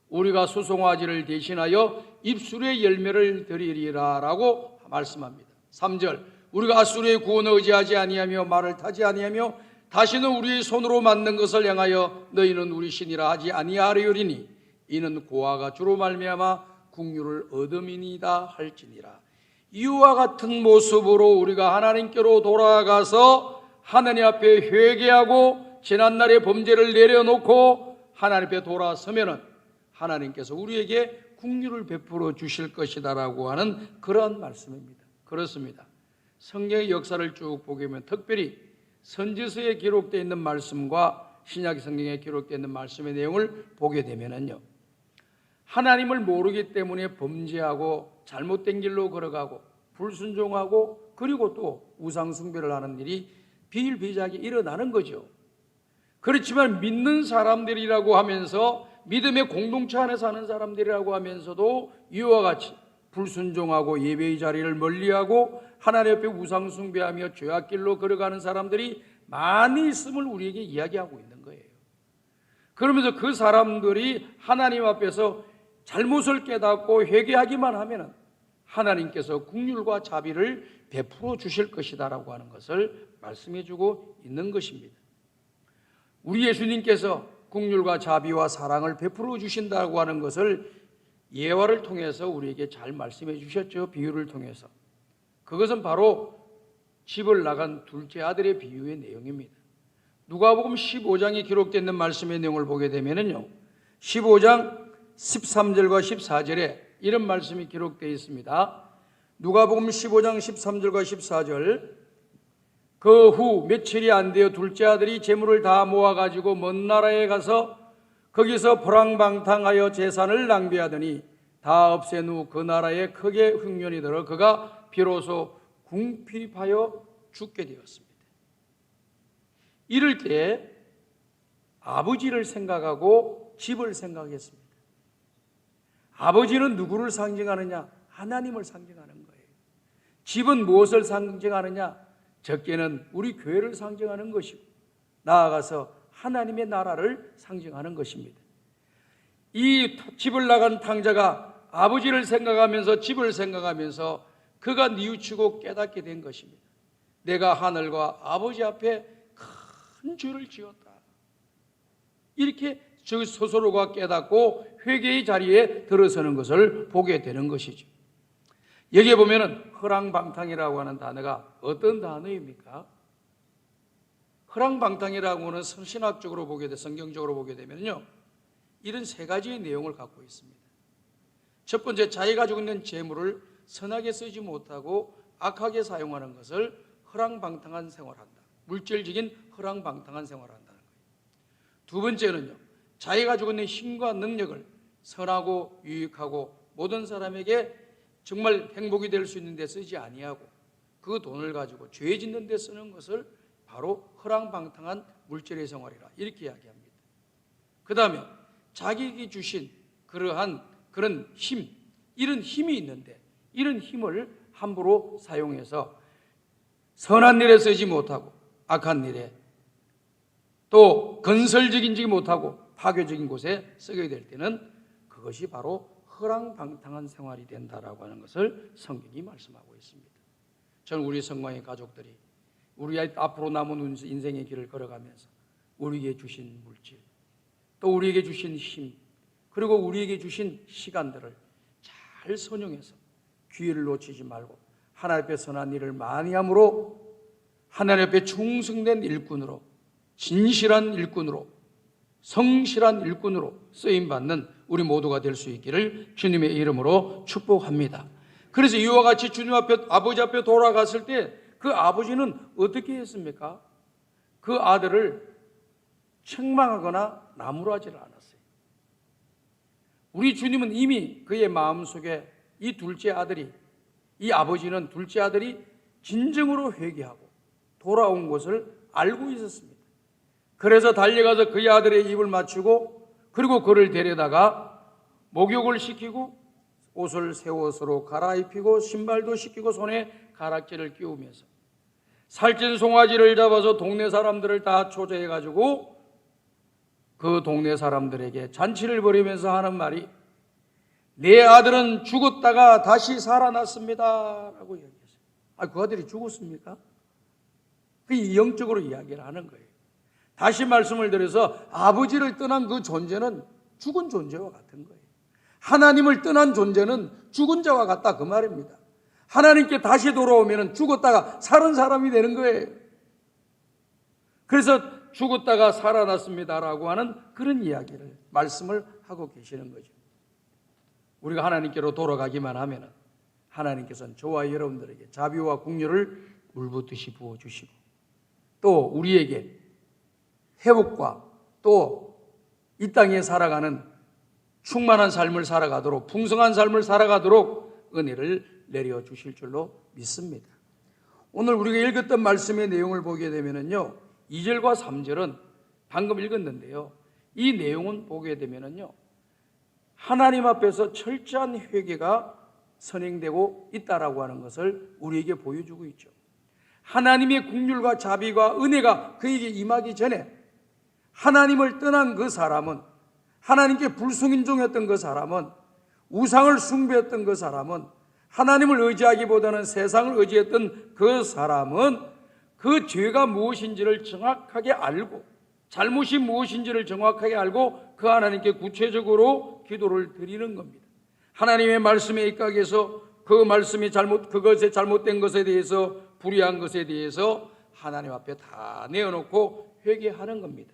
우리가 수송아지를 대신하여 입술의 열매를 드리리라 라고 말씀합니다. 3절, 우리가 아수르의 구원을 의지하지 아니하며 말을 타지 아니하며 다시는 우리의 손으로 만든 것을 향하여 너희는 우리 신이라 하지 아니하리오리니 이는 고아가 주로 말미암아 국류를 얻음이니이다 할지니라. 이와 같은 모습으로 우리가 하나님께로 돌아가서 하나님 앞에 회개하고 지난날의 범죄를 내려놓고 하나님 앞에 돌아서면은 하나님께서 우리에게 긍휼을 베풀어 주실 것이다라고 하는 그러한 말씀입니다. 그렇습니다. 성경의 역사를 쭉 보게 되면 특별히 선지서에 기록되어 있는 말씀과 신약 성경에 기록되어 있는 말씀의 내용을 보게 되면은요, 하나님을 모르기 때문에 범죄하고 잘못된 길로 걸어가고 불순종하고 그리고 또 우상 숭배를 하는 일이 비일비재하게 일어나는 거죠. 그렇지만 믿는 사람들이라고 하면서, 믿음의 공동체 안에 사는 사람들이라고 하면서도 이와 같이 불순종하고 예배의 자리를 멀리하고 하나님 앞에 우상 숭배하며 죄악길로 걸어가는 사람들이 많이 있음을 우리에게 이야기하고 있는 거예요. 그러면서 그 사람들이 하나님 앞에서 잘못을 깨닫고 회개하기만 하면 하나님께서 긍휼과 자비를 베풀어 주실 것이다라고 하는 것을 말씀해 주고 있는 것입니다. 우리 예수님께서 긍휼과 자비와 사랑을 베풀어 주신다고 하는 것을 예화를 통해서 우리에게 잘 말씀해 주셨죠. 비유를 통해서. 그것은 바로 집을 나간 둘째 아들의 비유의 내용입니다. 누가복음 15장에 기록되어 있는 말씀의 내용을 보게 되면요, 15장 13절과 14절에 이런 말씀이 기록되어 있습니다. 누가복음 15장 13절과 14절, 그 후 며칠이 안 되어 둘째 아들이 재물을 다 모아가지고 먼 나라에 가서 거기서 불황방탕하여 재산을 낭비하더니 다 없앤 후 그 나라에 크게 흉년이 들어 그가 비로소 궁핍하여 죽게 되었습니다. 이럴 때 아버지를 생각하고 집을 생각했습니다. 아버지는 누구를 상징하느냐? 하나님을 상징하는 거예요. 집은 무엇을 상징하느냐? 적게는 우리 교회를 상징하는 것이고 나아가서 하나님의 나라를 상징하는 것입니다. 이 집을 나간 탕자가 아버지를 생각하면서 집을 생각하면서 그가 뉘우치고 깨닫게 된 것입니다. 내가 하늘과 아버지 앞에 큰 죄를 지었다. 이렇게 스스로가 깨닫고 회개의 자리에 들어서는 것을 보게 되는 것이죠. 여기에 보면은 허랑방탕이라고 하는 단어가 어떤 단어입니까? 허랑방탕이라고 하는 신학적으로 보게 돼, 성경적으로 보게 되면요, 이런 세 가지의 내용을 갖고 있습니다. 첫 번째, 자기가 가지고 있는 재물을 선하게 쓰지 못하고 악하게 사용하는 것을 허랑방탕한 생활한다. 물질적인 허랑방탕한 생활을 한다는 거예요. 두 번째는요, 자기가 가지고 있는 힘과 능력을 선하고 유익하고 모든 사람에게 정말 행복이 될 수 있는 데 쓰지 아니하고 그 돈을 가지고 죄 짓는 데 쓰는 것을 바로 허랑방탕한 물질의 생활이라 이렇게 이야기합니다. 그 다음에 자기에게 주신 그런 힘, 이런 힘이 있는데 이런 힘을 함부로 사용해서 선한 일에 쓰지 못하고 악한 일에 또 건설적이지 못하고 파괴적인 곳에 쓰게 될 때는 그것이 바로 허랑방탕한 생활이 된다라고 하는 것을 성경이 말씀하고 있습니다. 저는 우리 성광의 가족들이 우리 앞으로 남은 인생의 길을 걸어가면서 우리에게 주신 물질, 또 우리에게 주신 힘, 그리고 우리에게 주신 시간들을 잘 선용해서 기회를 놓치지 말고 하나님 앞에 선한 일을 많이 함으로 하나님 앞에 충성된 일꾼으로, 진실한 일꾼으로, 성실한 일꾼으로 쓰임받는 우리 모두가 될 수 있기를 주님의 이름으로 축복합니다. 그래서 이와 같이 주님 앞에, 아버지 앞에 돌아갔을 때 그 아버지는 어떻게 했습니까? 그 아들을 책망하거나 나무라지를 않았어요. 우리 주님은 이미 그의 마음속에 이 둘째 아들이, 이 아버지는 둘째 아들이 진정으로 회개하고 돌아온 것을 알고 있었습니다. 그래서 달려가서 그의 아들의 입을 맞추고 그리고 그를 데려다가 목욕을 시키고 옷을 새 옷으로 갈아입히고 신발도 시키고 손에 가락지를 끼우면서 살찐 송아지를 잡아서 동네 사람들을 다 초대해가지고 그 동네 사람들에게 잔치를 벌이면서 하는 말이 내 아들은 죽었다가 다시 살아났습니다 라고 이야기했어요. 그 아들이 죽었습니까? 그 영적으로 이야기를 하는 거예요. 다시 말씀을 드려서 아버지를 떠난 그 존재는 죽은 존재와 같은 거예요. 하나님을 떠난 존재는 죽은 자와 같다 그 말입니다. 하나님께 다시 돌아오면 죽었다가 살은 사람이 되는 거예요. 그래서 죽었다가 살아났습니다라고 하는 그런 이야기를 말씀을 하고 계시는 거죠. 우리가 하나님께로 돌아가기만 하면은 하나님께서는 저와 여러분들에게 자비와 긍휼을 물붓듯이 부어주시고 또 우리에게 회복과 또 이 땅에 살아가는 충만한 삶을 살아가도록 풍성한 삶을 살아가도록 은혜를 내려주실 줄로 믿습니다. 오늘 우리가 읽었던 말씀의 내용을 보게 되면은요 2절과 3절은 방금 읽었는데요 이 내용은 보게 되면은요 하나님 앞에서 철저한 회개가 선행되고 있다라고 하는 것을 우리에게 보여주고 있죠. 하나님의 긍휼과 자비와 은혜가 그에게 임하기 전에 하나님을 떠난 그 사람은, 하나님께 불순종했던 그 사람은, 우상을 숭배했던 그 사람은, 하나님을 의지하기보다는 세상을 의지했던 그 사람은 그 죄가 무엇인지를 정확하게 알고 잘못이 무엇인지를 정확하게 알고 그 하나님께 구체적으로 기도를 드리는 겁니다. 하나님의 말씀에 입각해서 그 말씀이 그것에 잘못된 것에 대해서 불의한 것에 대해서 하나님 앞에 다 내어놓고 회개하는 겁니다.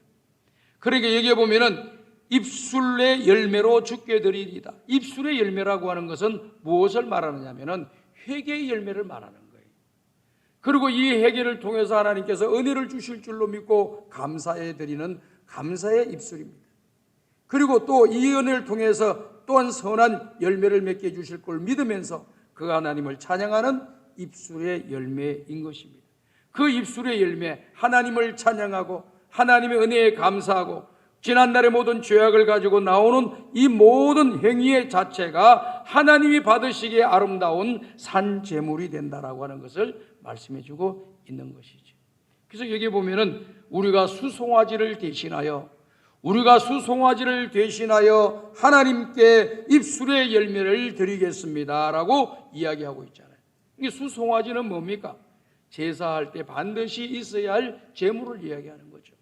그러니까 여기에 보면은 입술의 열매로 주께 드리리다. 입술의 열매라고 하는 것은 무엇을 말하느냐면은 회개의 열매를 말하는 거예요. 그리고 이 회개를 통해서 하나님께서 은혜를 주실 줄로 믿고 감사해 드리는 감사의 입술입니다. 그리고 또 이 은혜를 통해서 또한 선한 열매를 맺게 해주실 걸 믿으면서 그 하나님을 찬양하는 입술의 열매인 것입니다. 그 입술의 열매, 하나님을 찬양하고 하나님의 은혜에 감사하고 지난날의 모든 죄악을 가지고 나오는 이 모든 행위의 자체가 하나님이 받으시기에 아름다운 산제물이 된다라고 하는 것을 말씀해 주고 있는 것이죠. 그래서 여기 보면은 우리가 수송아지를 대신하여 하나님께 입술의 열매를 드리겠습니다라고 이야기하고 있잖아요. 이 수송아지는 뭡니까? 제사할 때 반드시 있어야 할 제물을 이야기하는 거죠.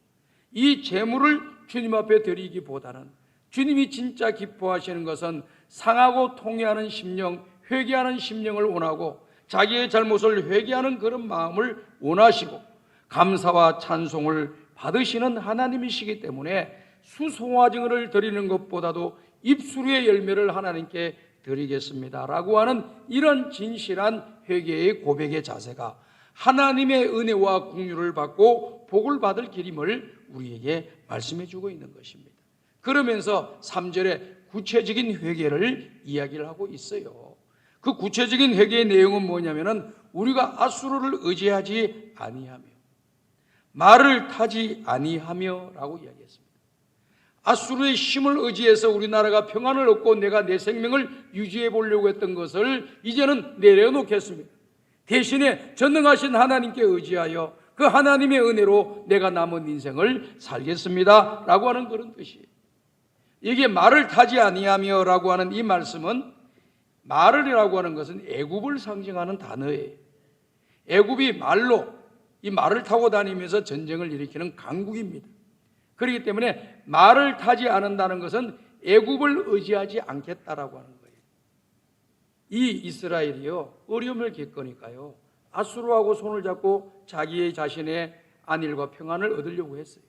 이 제물을 주님 앞에 드리기보다는 주님이 진짜 기뻐하시는 것은 상하고 통회하는 심령, 회개하는 심령을 원하고 자기의 잘못을 회개하는 그런 마음을 원하시고 감사와 찬송을 받으시는 하나님이시기 때문에 수송아지를 드리는 것보다도 입술의 열매를 하나님께 드리겠습니다라고 하는 이런 진실한 회개의 고백의 자세가 하나님의 은혜와 긍휼을 받고 복을 받을 길임을 우리에게 말씀해 주고 있는 것입니다. 그러면서 3절에 구체적인 회개를 이야기를 하고 있어요. 그 구체적인 회개의 내용은 뭐냐면은 우리가 앗수르를 의지하지 아니하며 말을 타지 아니하며라고 이야기했습니다. 앗수르의 힘을 의지해서 우리나라가 평안을 얻고 내가 내 생명을 유지해 보려고 했던 것을 이제는 내려놓겠습니다. 대신에 전능하신 하나님께 의지하여 그 하나님의 은혜로 내가 남은 인생을 살겠습니다 라고 하는 그런 뜻이에요. 이게 말을 타지 아니하며 라고 하는 이 말씀은 말을이라고 하는 것은 애굽을 상징하는 단어예요. 애굽이 말로 이 말을 타고 다니면서 전쟁을 일으키는 강국입니다. 그렇기 때문에 말을 타지 않는다는 것은 애굽을 의지하지 않겠다라고 하는 거예요. 이 이스라엘이요 어려움을 겪으니까요 앗수르하고 손을 잡고 자기의 자신의 안일과 평안을 얻으려고 했어요.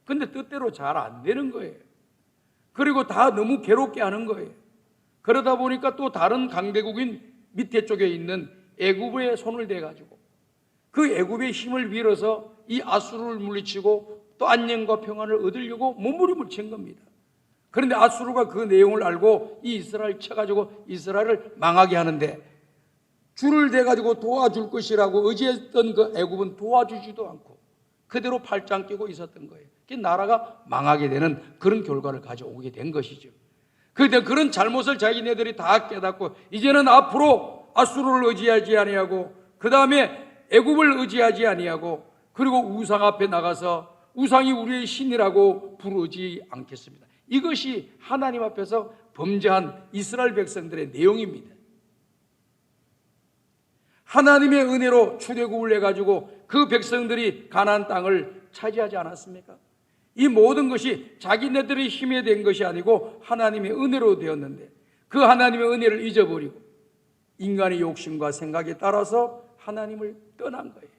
근데 뜻대로 잘 안 되는 거예요. 그리고 다 너무 괴롭게 하는 거예요. 그러다 보니까 또 다른 강대국인 밑에 쪽에 있는 애굽에 손을 대가지고 그 애굽의 힘을 빌어서 이 앗수르를 물리치고 또 안녕과 평안을 얻으려고 몸부림을 친 겁니다. 그런데 앗수르가 그 내용을 알고 이 이스라엘 쳐가지고 이스라엘을 망하게 하는데 줄을 대가지고 도와줄 것이라고 의지했던 그 애굽은 도와주지도 않고 그대로 팔짱 끼고 있었던 거예요. 그 나라가 망하게 되는 그런 결과를 가져오게 된 것이죠. 그런데 그런 잘못을 자기네들이 다 깨닫고 이제는 앞으로 앗수르를 의지하지 아니하고 그 다음에 애굽을 의지하지 아니하고 그리고 우상 앞에 나가서 우상이 우리의 신이라고 부르지 않겠습니다. 이것이 하나님 앞에서 범죄한 이스라엘 백성들의 내용입니다. 하나님의 은혜로 출애굽을 해가지고 그 백성들이 가나안 땅을 차지하지 않았습니까? 이 모든 것이 자기네들의 힘에 된 것이 아니고 하나님의 은혜로 되었는데 그 하나님의 은혜를 잊어버리고 인간의 욕심과 생각에 따라서 하나님을 떠난 거예요.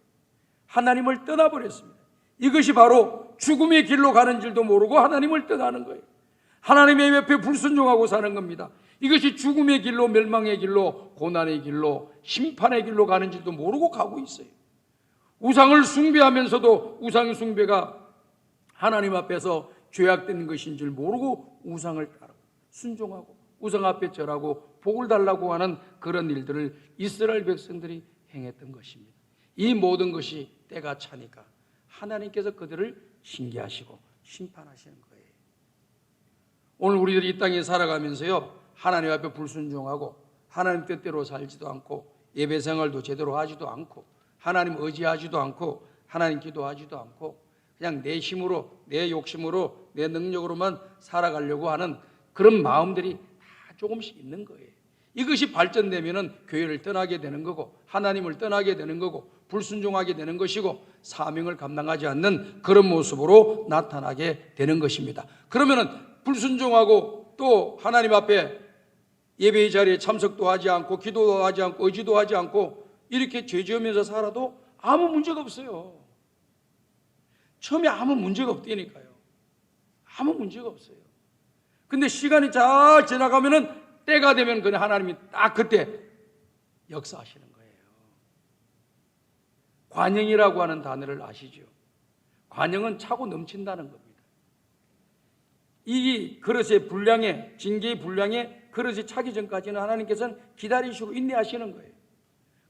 하나님을 떠나버렸습니다. 이것이 바로 죽음의 길로 가는 줄도 모르고 하나님을 떠나는 거예요. 하나님의 옆에 불순종하고 사는 겁니다. 이것이 죽음의 길로, 멸망의 길로, 고난의 길로, 심판의 길로 가는지도 모르고 가고 있어요. 우상을 숭배하면서도 우상 숭배가 하나님 앞에서 죄악된 것인 줄 모르고 우상을 따르고 순종하고 우상 앞에 절하고 복을 달라고 하는 그런 일들을 이스라엘 백성들이 행했던 것입니다. 이 모든 것이 때가 차니까 하나님께서 그들을 징계하시고 심판하시는 거예요. 오늘 우리들이 이 땅에 살아가면서요, 하나님 앞에 불순종하고 하나님 뜻대로 살지도 않고 예배 생활도 제대로 하지도 않고 하나님 의지하지도 않고 하나님 기도하지도 않고 그냥 내 힘으로, 내 욕심으로, 내 능력으로만 살아가려고 하는 그런 마음들이 다 조금씩 있는 거예요. 이것이 발전되면은 교회를 떠나게 되는 거고 하나님을 떠나게 되는 거고 불순종하게 되는 것이고 사명을 감당하지 않는 그런 모습으로 나타나게 되는 것입니다. 그러면은 불순종하고 또 하나님 앞에 예배의 자리에 참석도 하지 않고 기도도 하지 않고 의지도 하지 않고 이렇게 죄 지으면서 살아도 아무 문제가 없어요. 처음에 아무 문제가 없다니까요. 아무 문제가 없어요. 근데 시간이 잘 지나가면은 때가 되면 그냥 하나님이 딱 그때 역사하시는 거예요. 관영이라고 하는 단어를 아시죠? 관영은 차고 넘친다는 겁니다. 이 그릇의 분량에, 징계의 분량에 그릇이 차기 전까지는 하나님께서는 기다리시고 인내하시는 거예요.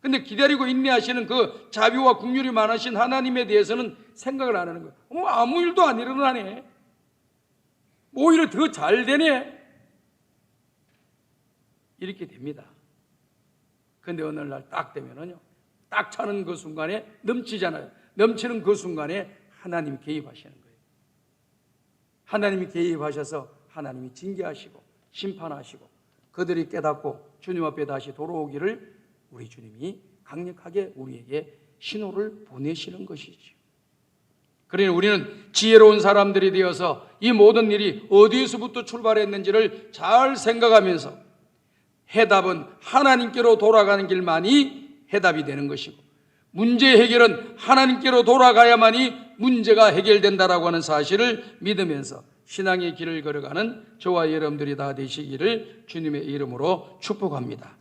근데 기다리고 인내하시는 그 자비와 긍휼이 많으신 하나님에 대해서는 생각을 안 하는 거예요. 아무 일도 안 일어나네. 오히려 더 잘 되네. 이렇게 됩니다. 근데 어느 날 딱 되면은요, 딱 차는 그 순간에 넘치잖아요. 넘치는 그 순간에 하나님이 개입하시는 거예요. 하나님이 개입하셔서 하나님이 징계하시고 심판하시고 그들이 깨닫고 주님 앞에 다시 돌아오기를 우리 주님이 강력하게 우리에게 신호를 보내시는 것이죠. 그러니 우리는 지혜로운 사람들이 되어서 이 모든 일이 어디에서부터 출발했는지를 잘 생각하면서 해답은 하나님께로 돌아가는 길만이 해답이 되는 것이고 문제 해결은 하나님께로 돌아가야만이 문제가 해결된다라고 하는 사실을 믿으면서 신앙의 길을 걸어가는 저와 여러분들이 다 되시기를 주님의 이름으로 축복합니다.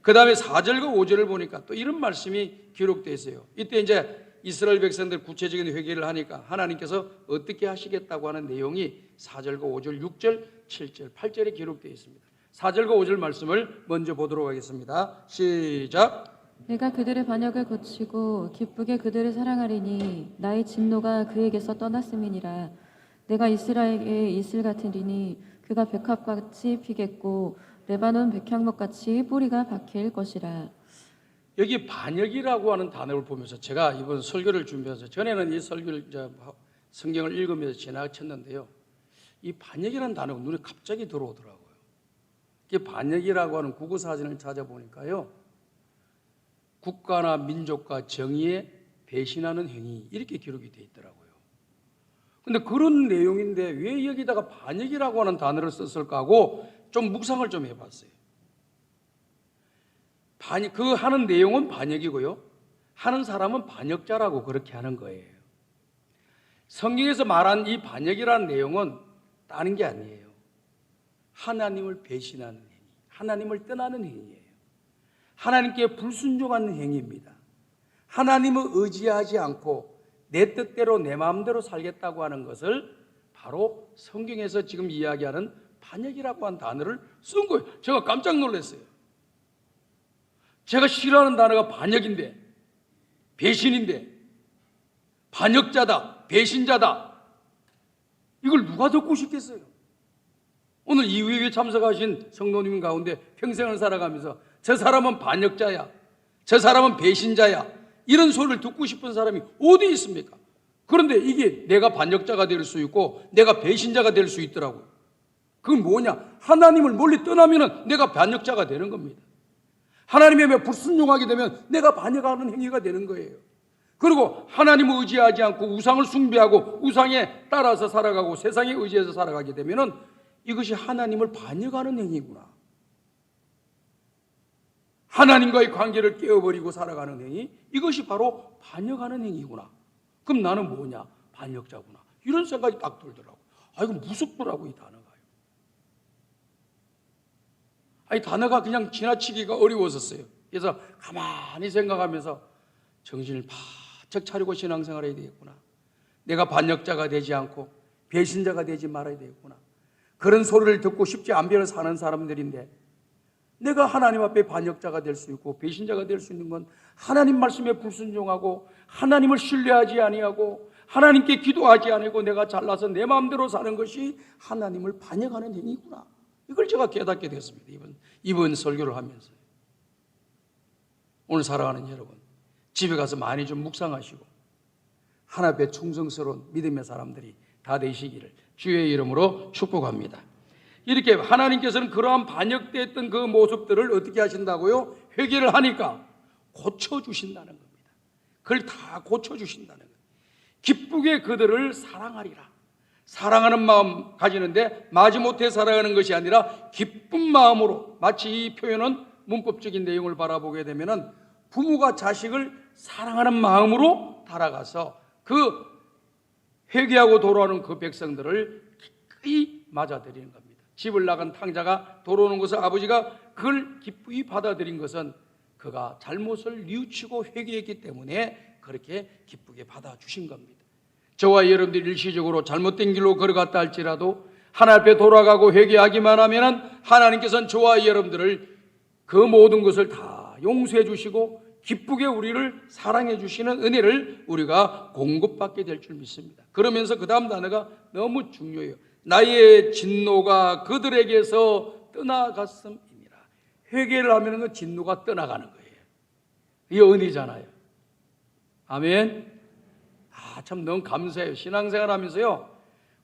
그 다음에 4절과 5절을 보니까 또 이런 말씀이 기록되어 있어요. 이때 이제 이스라엘 백성들 구체적인 회개를 하니까 하나님께서 어떻게 하시겠다고 하는 내용이 4절과 5절, 6절, 7절, 8절에 기록되어 있습니다. 4절과 5절 말씀을 먼저 보도록 하겠습니다. 시작. 내가 그들의 반역을 고치고 기쁘게 그들을 사랑하리니 나의 진노가 그에게서 떠났음이니라. 내가 이스라엘에게 이슬 같으리니 그가 백합같이 피겠고 레바논 백향목같이 뿌리가 박힐 것이라. 여기 반역이라고 하는 단어를 보면서 제가 이번 설교를 준비해서 전에는 이 설교를 성경을 읽으면서 지나쳤는데요. 이 반역이라는 단어가 눈에 갑자기 들어오더라고요. 이 반역이라고 하는 국어사전을 찾아보니까요, 국가나 민족과 정의에 배신하는 행위 이렇게 기록이 되어 있더라고요. 근데 그런 내용인데 왜 여기다가 반역이라고 하는 단어를 썼을까 하고 좀 묵상을 좀 해봤어요. 그 하는 내용은 반역이고요, 하는 사람은 반역자라고 그렇게 하는 거예요. 성경에서 말한 이 반역이라는 내용은 다른 게 아니에요. 하나님을 배신하는 행위, 하나님을 떠나는 행위예요. 하나님께 불순종하는 행위입니다. 하나님을 의지하지 않고 내 뜻대로 내 마음대로 살겠다고 하는 것을 바로 성경에서 지금 이야기하는 반역이라고 하는 단어를 쓴 거예요. 제가 깜짝 놀랐어요. 제가 싫어하는 단어가 반역인데, 배신인데, 반역자다, 배신자다, 이걸 누가 듣고 싶겠어요? 오늘 이 회의에 참석하신 성도님 가운데 평생을 살아가면서 저 사람은 반역자야, 저 사람은 배신자야, 이런 소리를 듣고 싶은 사람이 어디 있습니까? 그런데 이게 내가 반역자가 될 수 있고 내가 배신자가 될 수 있더라고요. 그건 뭐냐? 하나님을 멀리 떠나면 내가 반역자가 되는 겁니다. 하나님의 불순종하게 되면 내가 반역하는 행위가 되는 거예요. 그리고 하나님을 의지하지 않고 우상을 숭배하고 우상에 따라서 살아가고 세상에 의지해서 살아가게 되면 이것이 하나님을 반역하는 행위구나. 하나님과의 관계를 깨어버리고 살아가는 행위, 이것이 바로 반역하는 행위구나. 그럼 나는 뭐냐? 반역자구나. 이런 생각이 딱 들더라고요. 이거 무섭더라고, 이 단어가요. 아니 단어가 그냥 지나치기가 어려웠었어요. 그래서 가만히 생각하면서 정신을 바짝 차리고 신앙생활을 해야 되겠구나. 내가 반역자가 되지 않고 배신자가 되지 말아야 되겠구나. 그런 소리를 듣고 쉽지 않게 사는 사람들인데 내가 하나님 앞에 반역자가 될 수 있고 배신자가 될 수 있는 건 하나님 말씀에 불순종하고 하나님을 신뢰하지 아니하고 하나님께 기도하지 않고 내가 잘나서 내 마음대로 사는 것이 하나님을 반역하는 행위구나. 이걸 제가 깨닫게 됐습니다. 이번 설교를 하면서. 오늘 사랑하는 여러분, 집에 가서 많이 좀 묵상하시고 하나님 앞에 충성스러운 믿음의 사람들이 다 되시기를 주의 이름으로 축복합니다. 이렇게 하나님께서는 그러한 반역됐던 그 모습들을 어떻게 하신다고요? 회개를 하니까 고쳐주신다는 겁니다. 그걸 다 고쳐주신다는 거예요. 기쁘게 그들을 사랑하리라. 사랑하는 마음 가지는데 마지못해 사랑하는 것이 아니라 기쁜 마음으로, 마치 이 표현은 문법적인 내용을 바라보게 되면은 부모가 자식을 사랑하는 마음으로 달아가서 그 회개하고 돌아오는 그 백성들을 기꺼이 맞아들이는 겁니다. 집을 나간 탕자가 돌아오는 것을 아버지가 그걸 기쁘이 받아들인 것은 그가 잘못을 뉘우치고 회개했기 때문에 그렇게 기쁘게 받아주신 겁니다. 저와 여러분들이 일시적으로 잘못된 길로 걸어갔다 할지라도 하나님 앞에 돌아가고 회개하기만 하면 하나님께서는 저와 여러분들을 그 모든 것을 다 용서해 주시고 기쁘게 우리를 사랑해 주시는 은혜를 우리가 공급받게 될 줄 믿습니다. 그러면서 그 다음 단어가 너무 중요해요. 나의 진노가 그들에게서 떠나갔음이니라. 회개를 하면 그 진노가 떠나가는 거예요. 이게 은혜잖아요. 아멘. 참 너무 감사해요. 신앙생활 하면서요,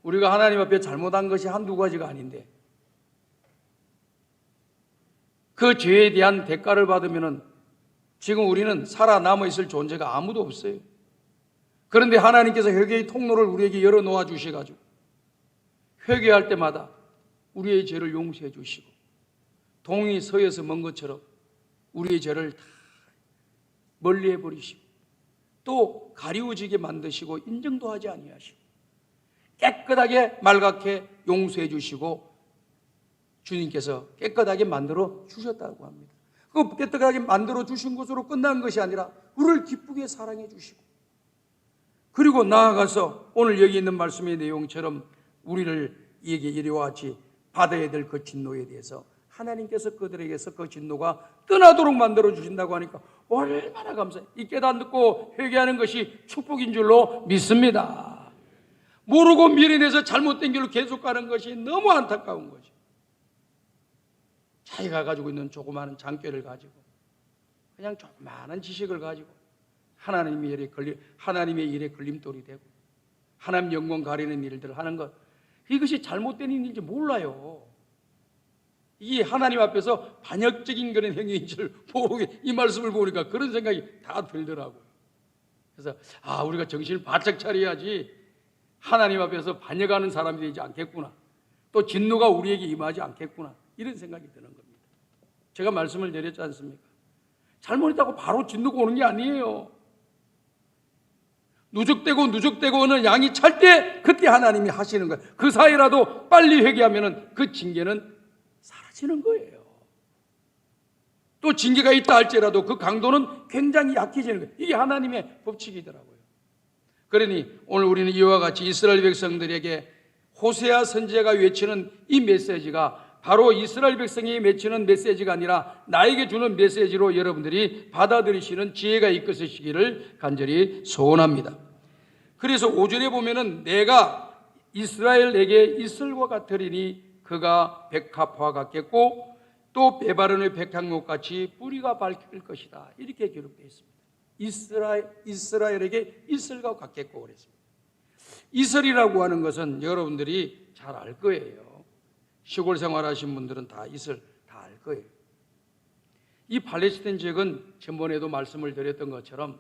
우리가 하나님 앞에 잘못한 것이 한두 가지가 아닌데 그 죄에 대한 대가를 받으면은 지금 우리는 살아남아 있을 존재가 아무도 없어요. 그런데 하나님께서 회개의 통로를 우리에게 열어놓아 주셔가지고 회개할 때마다 우리의 죄를 용서해 주시고 동이 서에서 먼 것처럼 우리의 죄를 다 멀리해 버리시고 또 가리워지게 만드시고 인정도 하지 아니하시고 깨끗하게 맑게 용서해 주시고 주님께서 깨끗하게 만들어 주셨다고 합니다. 그 깨끗하게 만들어 주신 것으로 끝난 것이 아니라 우리를 기쁘게 사랑해 주시고 그리고 나아가서 오늘 여기 있는 말씀의 내용처럼 우리를 이에게 이와 같이 받아야 될 그 진노에 대해서 하나님께서 그들에게서 그 진노가 떠나도록 만들어 주신다고 하니까 얼마나 감사해요. 이 깨닫고 회개하는 것이 축복인 줄로 믿습니다. 모르고 미련해서 잘못된 길로 계속 가는 것이 너무 안타까운 거죠. 자기가 가지고 있는 조그마한 장꾀를 가지고 그냥 조그마한 지식을 가지고 하나님의 일에 걸림돌이 되고 하나님 영광 가리는 일들을 하는 것, 이것이 잘못된 일인지 몰라요. 이게 하나님 앞에서 반역적인 그런 행위인 줄 모르고 이 말씀을 보니까 그런 생각이 다 들더라고요. 그래서 우리가 정신을 바짝 차려야지 하나님 앞에서 반역하는 사람이 되지 않겠구나, 또 진노가 우리에게 임하지 않겠구나, 이런 생각이 드는 겁니다. 제가 말씀을 드렸지 않습니까? 잘못했다고 바로 진노가 오는 게 아니에요. 누적되고 어느 양이 찰 때 그때 하나님이 하시는 거예요. 그 사이라도 빨리 회개하면 그 징계는 사라지는 거예요. 또 징계가 있다 할지라도 그 강도는 굉장히 약해지는 거예요. 이게 하나님의 법칙이더라고요. 그러니 오늘 우리는 이와 같이 이스라엘 백성들에게 호세아 선지자가 외치는 이 메시지가 바로 이스라엘 백성이 외치는 메시지가 아니라 나에게 주는 메시지로 여러분들이 받아들이시는 지혜가 이끄시기를 간절히 소원합니다. 그래서 5절에 보면은 내가 이스라엘에게 이슬과 같으리니 그가 백합화 같겠고 또 베바론의 백향목같이 뿌리가 밝힐 것이다, 이렇게 기록되어 있습니다. 이스라엘에게 이슬과 같겠고 그랬습니다. 이슬이라고 하는 것은 여러분들이 잘 알 거예요. 시골 생활하신 분들은 다 이슬 다 알 거예요. 이 팔레스타인 지역은 전번에도 말씀을 드렸던 것처럼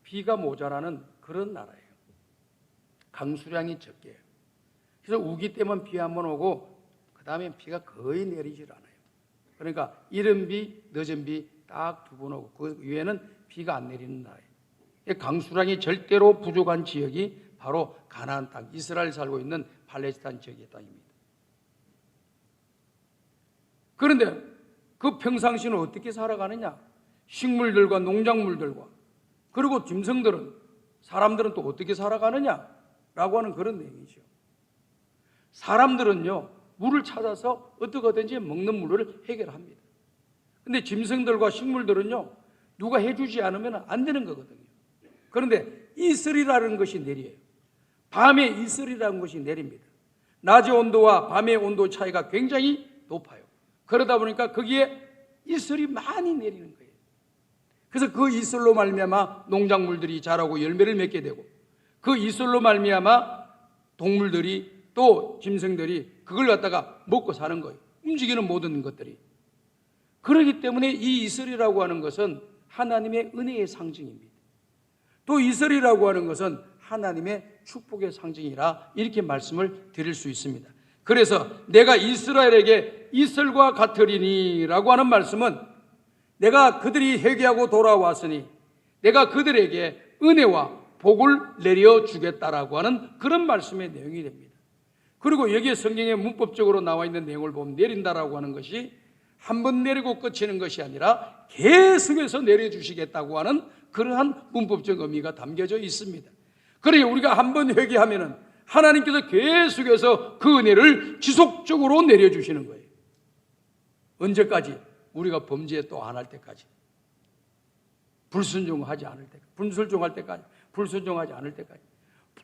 비가 모자라는 그런 나라예요. 강수량이 적게요. 그래서 우기 때면 비 한번 오고 그 다음에 비가 거의 내리질 않아요. 그러니까 이른 비, 늦은 비 딱 두 번 오고 그 위에는 비가 안 내리는 나라예요. 강수량이 절대로 부족한 지역이 바로 가나안 땅, 이스라엘 살고 있는 팔레스타인 지역의 땅입니다. 그런데 그 평상시는 어떻게 살아가느냐? 식물들과 농작물들과 그리고 짐승들은, 사람들은 또 어떻게 살아가느냐? 라고 하는 그런 내용이죠. 사람들은요, 물을 찾아서 어떻게든지 먹는 물을 해결합니다. 근데 짐승들과 식물들은요, 누가 해주지 않으면 안 되는 거거든요. 그런데 이슬이라는 것이 내려요. 밤에 이슬이라는 것이 내립니다. 낮의 온도와 밤의 온도 차이가 굉장히 높아요. 그러다 보니까 거기에 이슬이 많이 내리는 거예요. 그래서 그 이슬로 말미암아 농작물들이 자라고 열매를 맺게 되고, 그 이슬로 말미암아 동물들이 또 짐승들이 그걸 갖다가 먹고 사는 거예요. 움직이는 모든 것들이. 그렇기 때문에 이 이슬이라고 하는 것은 하나님의 은혜의 상징입니다. 또 이슬이라고 하는 것은 하나님의 축복의 상징이라 이렇게 말씀을 드릴 수 있습니다. 그래서 내가 이스라엘에게 이슬과 같으리니 라고 하는 말씀은 내가 그들이 회개하고 돌아왔으니 내가 그들에게 은혜와 복을 내려주겠다라고 하는 그런 말씀의 내용이 됩니다. 그리고 여기에 성경에 문법적으로 나와 있는 내용을 보면 내린다라고 하는 것이 한 번 내리고 끝이는 것이 아니라 계속해서 내려주시겠다고 하는 그러한 문법적 의미가 담겨져 있습니다. 그러니 우리가 한 번 회개하면은 하나님께서 계속해서 그 은혜를 지속적으로 내려주시는 거예요. 언제까지? 우리가 범죄 또 안 할 때까지. 불순종하지 않을 때까지. 불순종할 때까지. 불순종하지 않을 때까지.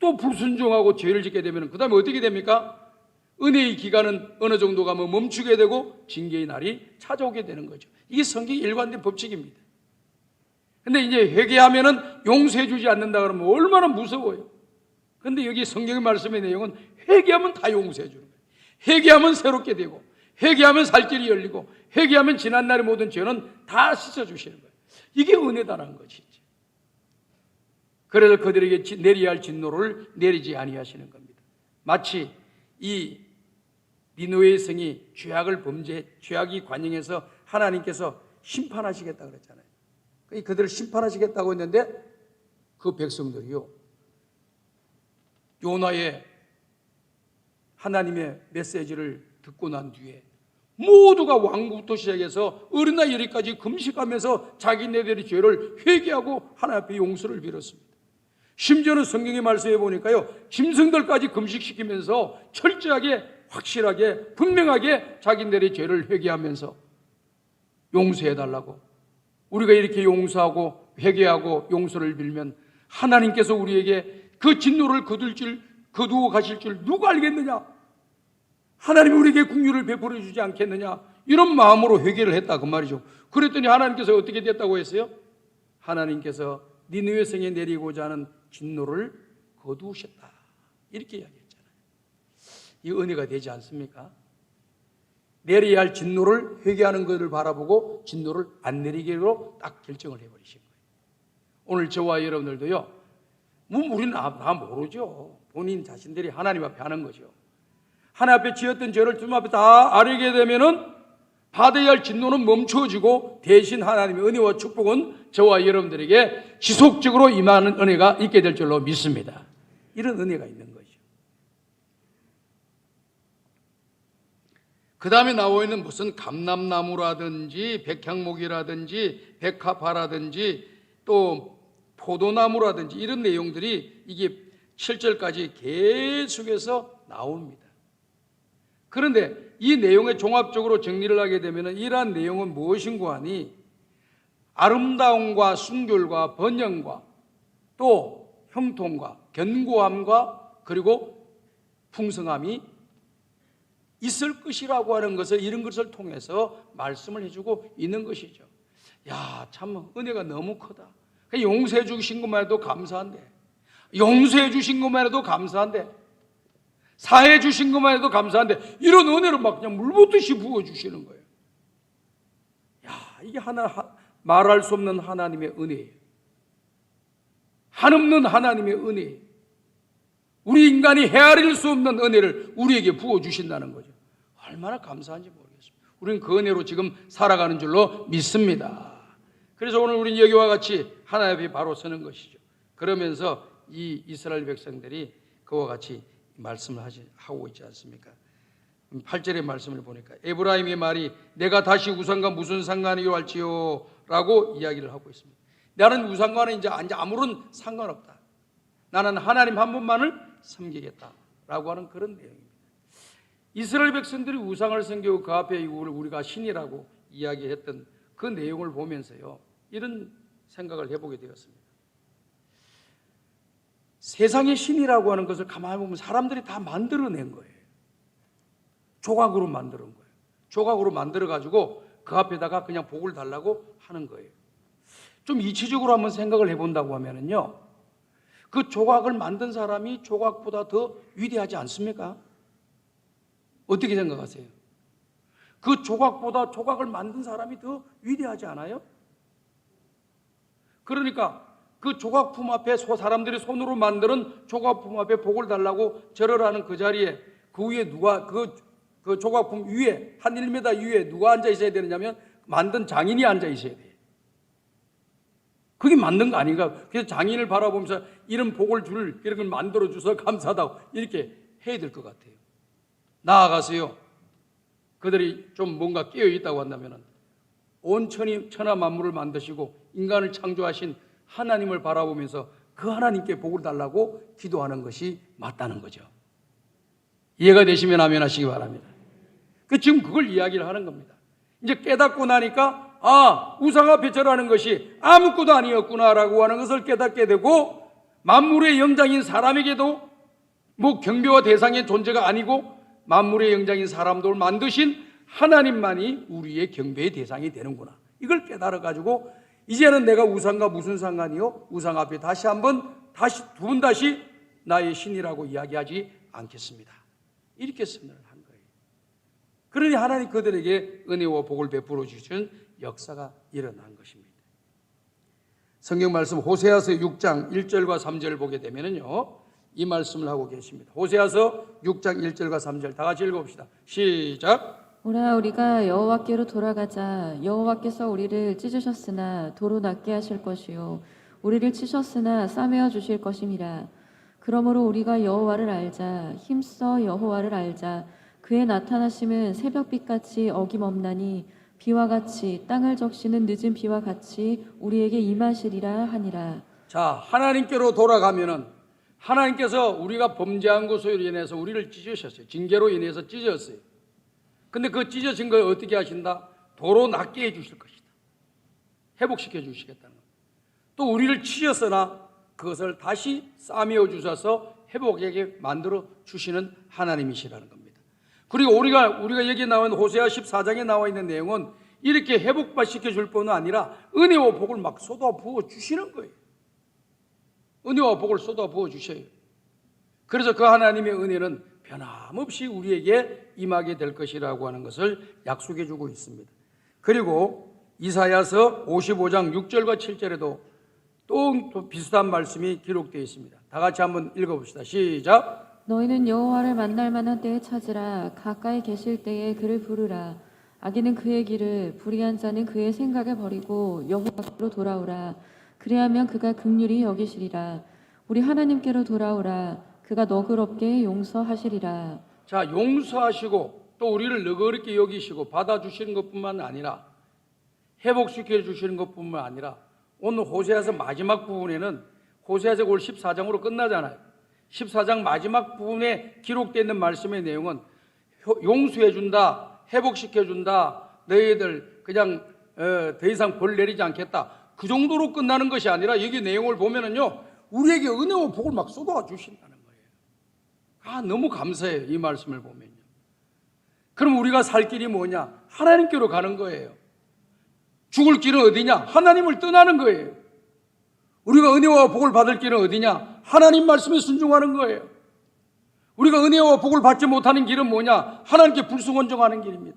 또 불순종하고 죄를 짓게 되면 그 다음에 어떻게 됩니까? 은혜의 기간은 어느 정도 가면 멈추게 되고 징계의 날이 찾아오게 되는 거죠. 이게 성경의 일관된 법칙입니다. 근데 이제 회개하면은 용서해 주지 않는다 그러면 얼마나 무서워요. 근데 여기 성경의 말씀의 내용은 회개하면 다 용서해 주는 거예요. 회개하면 새롭게 되고, 회개하면 살 길이 열리고, 회개하면 지난날의 모든 죄는 다 씻어주시는 거예요. 이게 은혜다라는 것이죠. 그래서 그들에게 내려야 할 진노를 내리지 아니하시는 겁니다. 마치 이 니느웨의 성이 죄악이 관영해서 하나님께서 심판하시겠다 그랬잖아요. 그들을 심판하시겠다고 했는데 그 백성들이요, 요나의 하나님의 메시지를 듣고 난 뒤에 모두가 왕부터 시작해서 어린 나이 이르기까지 금식하면서 자기네들의 죄를 회개하고 하나님 앞에 용서를 빌었습니다. 심지어는 성경의 말씀에 보니까요, 짐승들까지 금식시키면서 철저하게 확실하게 분명하게 자기네들의 죄를 회개하면서 용서해달라고, 우리가 이렇게 용서하고 회개하고 용서를 빌면 하나님께서 우리에게 그 진노를 거두어 가실 줄 누가 알겠느냐? 하나님이 우리에게 긍휼을 베풀어 주지 않겠느냐? 이런 마음으로 회개를 했다 그 말이죠. 그랬더니 하나님께서 어떻게 됐다고 했어요? 하나님께서 니느웨 성에 내리고자 하는 진노를 거두셨다 이렇게 이야기했잖아요. 이 은혜가 되지 않습니까? 내려야 할 진노를 회개하는 것을 바라보고 진노를 안 내리기로 딱 결정을 해버리신 거예요. 오늘 저와 여러분들도요, 우리는 다 모르죠. 본인 자신들이 하나님 앞에 하는 거죠. 하나님 앞에 지었던 죄를 주님 앞에 다 아뢰게 되면은 받아야 할 진노는 멈춰지고 대신 하나님의 은혜와 축복은 저와 여러분들에게 지속적으로 임하는 은혜가 있게 될 줄로 믿습니다. 이런 은혜가 있는 거죠. 그 다음에 나와 있는 무슨 감람나무라든지 백향목이라든지 백합화라든지 또 포도나무라든지 이런 내용들이 이게 7절까지 계속해서 나옵니다. 그런데 이 내용에 종합적으로 정리를 하게 되면 이러한 내용은 무엇인고 하니 아름다움과 순결과 번영과 또 형통과 견고함과 그리고 풍성함이 있을 것이라고 하는 것을 이런 것을 통해서 말씀을 해주고 있는 것이죠. 야, 참 은혜가 너무 크다. 용서해 주신 것만 해도 감사한데, 용서해 주신 것만 해도 감사한데, 사해 주신 것만 해도 감사한데 이런 은혜를 막 그냥 물붓듯이 부어주시는 거예요. 야, 이게 말할 수 없는 하나님의 은혜예요. 한없는 하나님의 은혜예요. 우리 인간이 헤아릴 수 없는 은혜를 우리에게 부어주신다는 거죠. 얼마나 감사한지 모르겠습니다. 우리는 그 은혜로 지금 살아가는 줄로 믿습니다. 그래서 오늘 우리는 여기와 같이 하나님 앞에 바로 서는 것이죠. 그러면서 이 이스라엘 백성들이 그와 같이 말씀을 하고 있지 않습니까? 8절의 말씀을 보니까 에브라임의 말이 내가 다시 우상과 무슨 상관이요 할지요 라고 이야기를 하고 있습니다. 나는 우상과는 이제 아무런 상관없다. 나는 하나님 한 분만을 섬기겠다 라고 하는 그런 내용입니다. 이스라엘 백성들이 우상을 섬기고 그 앞에 우리가 신이라고 이야기했던 그 내용을 보면서요, 이런 생각을 해보게 되었습니다. 세상의 신이라고 하는 것을 가만히 보면 사람들이 다 만들어낸 거예요. 조각으로 만드는 거예요. 조각으로 만들어가지고 그 앞에다가 그냥 복을 달라고 하는 거예요. 좀 이치적으로 한번 생각을 해본다고 하면은요, 그 조각을 만든 사람이 조각보다 더 위대하지 않습니까? 어떻게 생각하세요? 그 조각보다 조각을 만든 사람이 더 위대하지 않아요? 그러니까 그 조각품 앞에 사람들이 손으로 만드는 조각품 앞에 복을 달라고 절하라는 그 자리에 그 위에 누가 그 조각품 위에 한 1m 위에 누가 앉아 있어야 되느냐면 만든 장인이 앉아 있어야 돼요. 그게 맞는 거 아닌가? 그래서 장인을 바라보면서 이런 복을 이런 걸 만들어 주셔서 감사하다고 이렇게 해야 될 것 같아요. 나아가서요, 그들이 좀 뭔가 깨어 있다고 한다면 온 천하 만물을 만드시고 인간을 창조하신 하나님을 바라보면서 그 하나님께 복을 달라고 기도하는 것이 맞다는 거죠. 이해가 되시면 아멘 하시기 바랍니다. 지금 그걸 이야기를 하는 겁니다. 이제 깨닫고 나니까 우상 앞에 절하는 것이 아무것도 아니었구나라고 하는 것을 깨닫게 되고, 만물의 영장인 사람에게도 뭐 경배와 대상의 존재가 아니고 만물의 영장인 사람들을 만드신 하나님만이 우리의 경배의 대상이 되는구나, 이걸 깨달아가지고 이제는 내가 우상과 무슨 상관이요? 우상 앞에 다시 두 번 다시 나의 신이라고 이야기하지 않겠습니다. 이렇게 선언을 한 거예요. 그러니 하나님 그들에게 은혜와 복을 베풀어 주신 역사가 일어난 것입니다. 성경 말씀 호세아서 6장 1절과 3절을 보게 되면요, 이 말씀을 하고 계십니다. 호세아서 6장 1절과 3절 다 같이 읽어봅시다. 시작. 오라 우리가 여호와께로 돌아가자. 여호와께서 우리를 찢으셨으나 도로 낫게 하실 것이요 우리를 치셨으나 싸매어 주실 것임이라. 그러므로 우리가 여호와를 알자. 힘써 여호와를 알자. 그의 나타나심은 새벽빛같이 어김없나니 비와 같이 땅을 적시는 늦은 비와 같이 우리에게 임하시리라 하니라. 자, 하나님께로 돌아가면은 하나님께서 우리가 범죄한 것으로 인해서 우리를 찢으셨어요. 징계로 인해서 찢었어요. 근데 그 찢어진 걸 어떻게 하신다? 도로 낫게 해주실 것이다. 회복시켜 주시겠다는 겁니다. 또 우리를 치셨으나 그것을 다시 싸매어 주셔서 회복하게 만들어 주시는 하나님이시라는 겁니다. 그리고 우리가 여기 나온 호세아 14장에 나와 있는 내용은 이렇게 회복시켜 줄 뿐만 아니라 은혜와 복을 막 쏟아 부어 주시는 거예요. 은혜와 복을 쏟아 부어 주셔요. 그래서 그 하나님의 은혜는 변함없이 우리에게 임하게 될 것이라고 하는 것을 약속해 주고 있습니다. 그리고 이사야서 55장 6절과 7절에도 또 비슷한 말씀이 기록되어 있습니다. 다 같이 한번 읽어봅시다. 시작. 너희는 여호와를 만날 만한 때에 찾으라. 가까이 계실 때에 그를 부르라. 악인은 그의 길을, 불의한 자는 그의 생각을 버리고 여호와께로 돌아오라. 그리하면 그가 긍휼히 여기시리라. 우리 하나님께로 돌아오라. 그가 너그럽게 용서하시리라. 자, 용서하시고 또 우리를 너그럽게 여기시고 받아주시는 것뿐만 아니라 회복시켜 주시는 것뿐만 아니라 오늘 호세아서 마지막 부분에는 호세아서 올 14장으로 끝나잖아요. 14장 마지막 부분에 기록되어 있는 말씀의 내용은 용서해 준다, 회복시켜 준다, 너희들 그냥 더 이상 벌 내리지 않겠다, 그 정도로 끝나는 것이 아니라 여기 내용을 보면은요, 우리에게 은혜와 복을 막 쏟아 주신다는 거예요. 너무 감사해요, 이 말씀을 보면요. 그럼 우리가 살 길이 뭐냐? 하나님께로 가는 거예요. 죽을 길은 어디냐? 하나님을 떠나는 거예요. 우리가 은혜와 복을 받을 길은 어디냐? 하나님 말씀에 순종하는 거예요. 우리가 은혜와 복을 받지 못하는 길은 뭐냐? 하나님께 불순종하는 길입니다.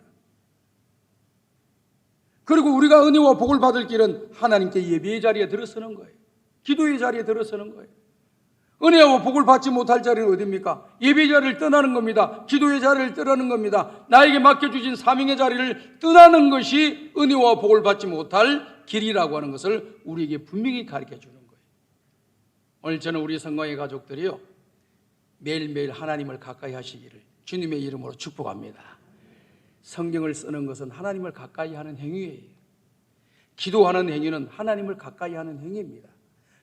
그리고 우리가 은혜와 복을 받을 길은 하나님께 예배의 자리에 들어서는 거예요. 기도의 자리에 들어서는 거예요. 은혜와 복을 받지 못할 자리는 어디입니까? 예배의 자리를 떠나는 겁니다. 기도의 자리를 떠나는 겁니다. 나에게 맡겨주신 사명의 자리를 떠나는 것이 은혜와 복을 받지 못할 길이라고 하는 것을 우리에게 분명히 가르쳐 주는 거예요. 오늘 저는 우리 성광의 가족들이요, 매일매일 하나님을 가까이 하시기를 주님의 이름으로 축복합니다. 성경을 쓰는 것은 하나님을 가까이 하는 행위예요. 기도하는 행위는 하나님을 가까이 하는 행위입니다.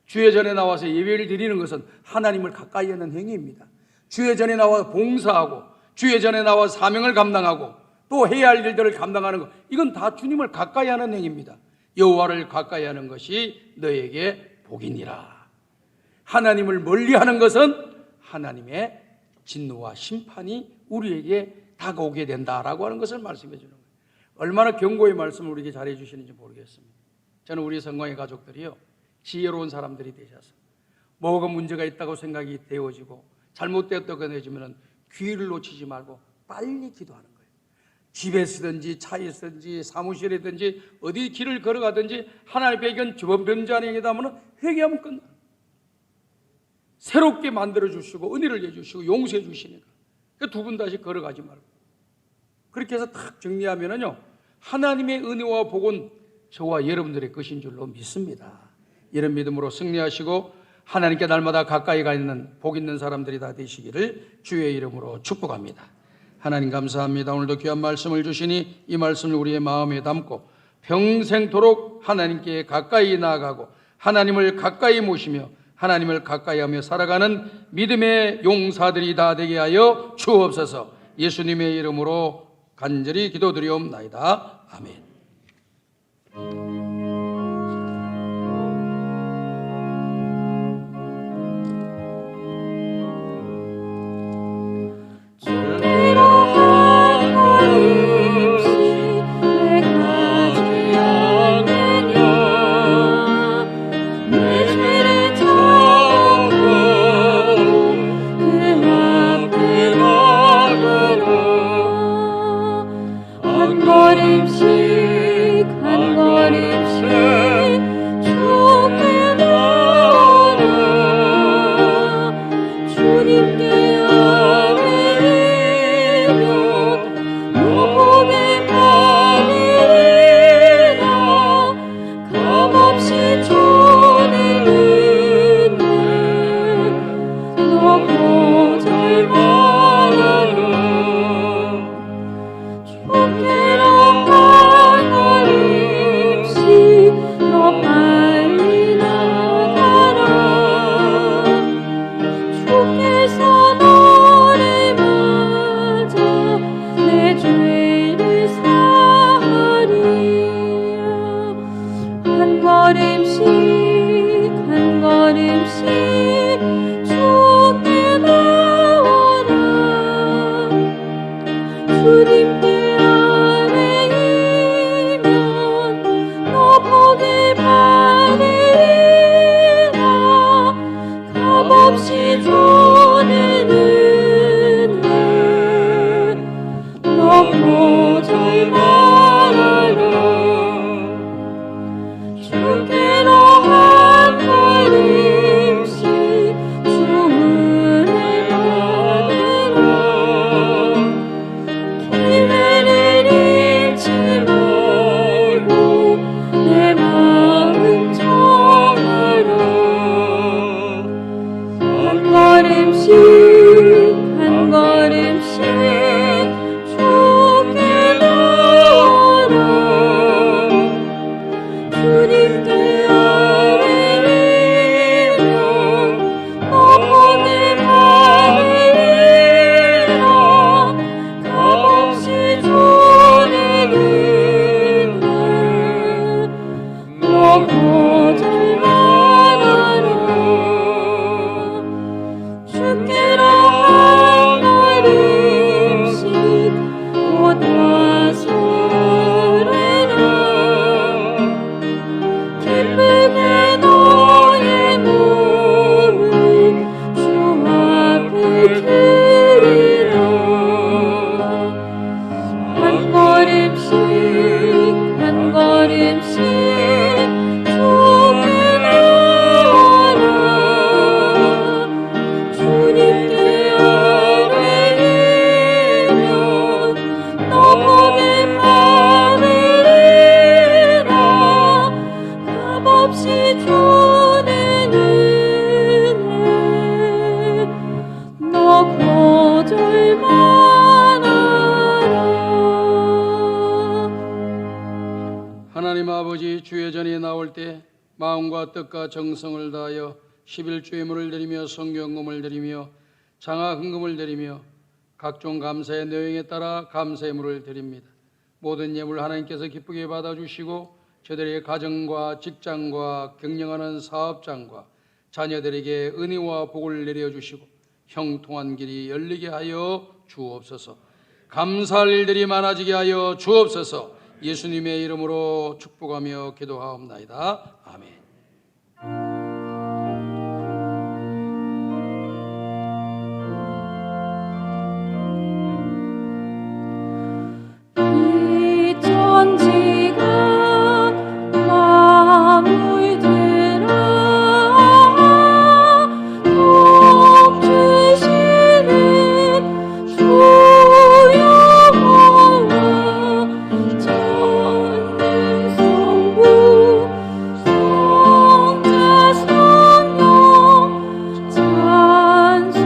주의 전에 나와서 예배를 드리는 것은 하나님을 가까이 하는 행위입니다. 주의 전에 나와 봉사하고 주의 전에 나와 사명을 감당하고 또 해야 할 일들을 감당하는 것, 이건 다 주님을 가까이 하는 행위입니다. 여호와를 가까이 하는 것이 너에게 복이니라. 하나님을 멀리하는 것은 하나님의 진노와 심판이 우리에게 다가오게 된다라고 하는 것을 말씀해 주는 거예요. 얼마나 경고의 말씀을 우리에게 잘해 주시는지 모르겠습니다. 저는 우리 성광의 가족들이요, 지혜로운 사람들이 되셔서 뭐가 문제가 있다고 생각이 되어지고 잘못되었다고 해지면 귀를 놓치지 말고 빨리 기도하는 거예요. 집에 서든지 차에 서든지 사무실이든지 어디 길을 걸어가든지 하나님의 의견 변변자행이다 하면 회개하면 끝나. 새롭게 만들어 주시고 은혜를 내주시고 용서해 주시니까 두 분 다시 걸어가지 말고 그렇게 해서 딱 정리하면은요, 하나님의 은혜와 복은 저와 여러분들의 것인 줄로 믿습니다. 이런 믿음으로 승리하시고 하나님께 날마다 가까이 가 있는 복 있는 사람들이 다 되시기를 주의 이름으로 축복합니다. 하나님 감사합니다. 오늘도 귀한 말씀을 주시니 이 말씀을 우리의 마음에 담고 평생토록 하나님께 가까이 나아가고 하나님을 가까이 모시며 하나님을 가까이 하며 살아가는 믿음의 용사들이 다 되게 하여 주옵소서. 예수님의 이름으로 간절히 기도드리옵나이다. 아멘. 주님께 아버지, 주의 전에 나올 때 마음과 뜻과 정성을 다하여 11주의물을 드리며 성경금을 드리며 장화흥금을 드리며 각종 감사의 내용에 따라 감사의 물을 드립니다. 모든 예물 하나님께서 기쁘게 받아주시고 저들의 가정과 직장과 경영하는 사업장과 자녀들에게 은혜와 복을 내려주시고 형통한 길이 열리게 하여 주옵소서. 감사할 일들이 많아지게 하여 주옵소서. 예수님의 이름으로 축복하며 기도하옵나이다. 아멘. 이 천지가 만물들아 복 주시는 주 여호와 전능성부 성자 성령 찬송하고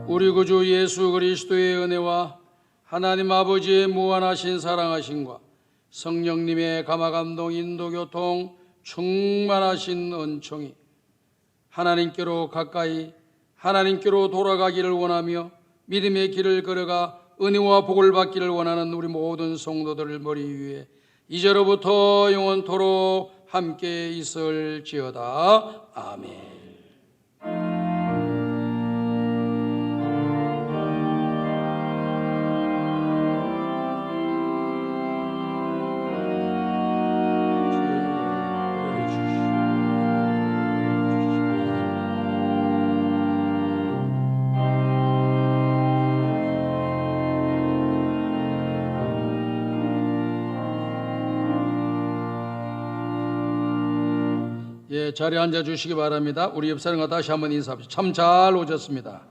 우리 구주 예수 그리스도의 은혜와 하나님 아버지의 무한하신 사랑하심과 성령님의 감화감동 인도교통 충만하신 은총이 하나님께로 가까이 하나님께로 돌아가기를 원하며 믿음의 길을 걸어가 은혜와 복을 받기를 원하는 우리 모든 성도들을 머리 위에 이제로부터 영원토록 함께 있을지어다. 아멘. 예, 자리에 앉아 주시기 바랍니다. 우리 옆 사람과 다시 한번 인사합시다. 참 잘 오셨습니다.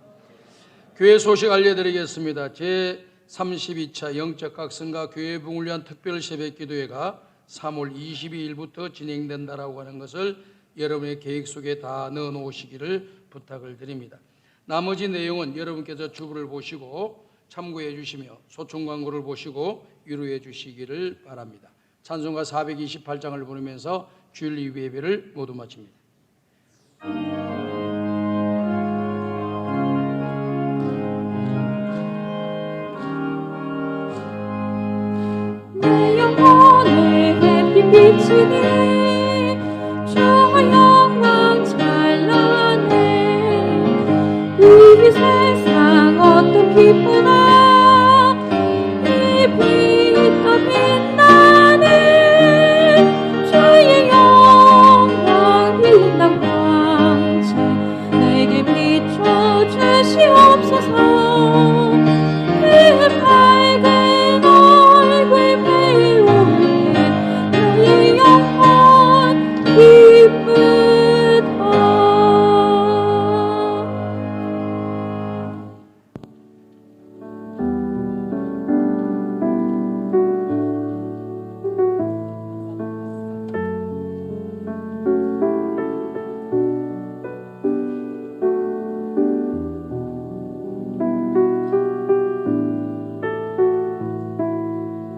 교회 소식 알려드리겠습니다. 제 32차 영적 각성과 교회 부흥을 위한 특별 새벽 기도회가 3월 22일부터 진행된다라고 하는 것을 여러분의 계획 속에 다 넣어 놓으시기를 부탁을 드립니다. 나머지 내용은 여러분께서 주부를 보시고 참고해 주시며 소총 광고를 보시고 위로해 주시기를 바랍니다. 찬송가 428장을 부르면서 주일 예배를 모두 마칩니다. 내 영혼에 햇빛 비치는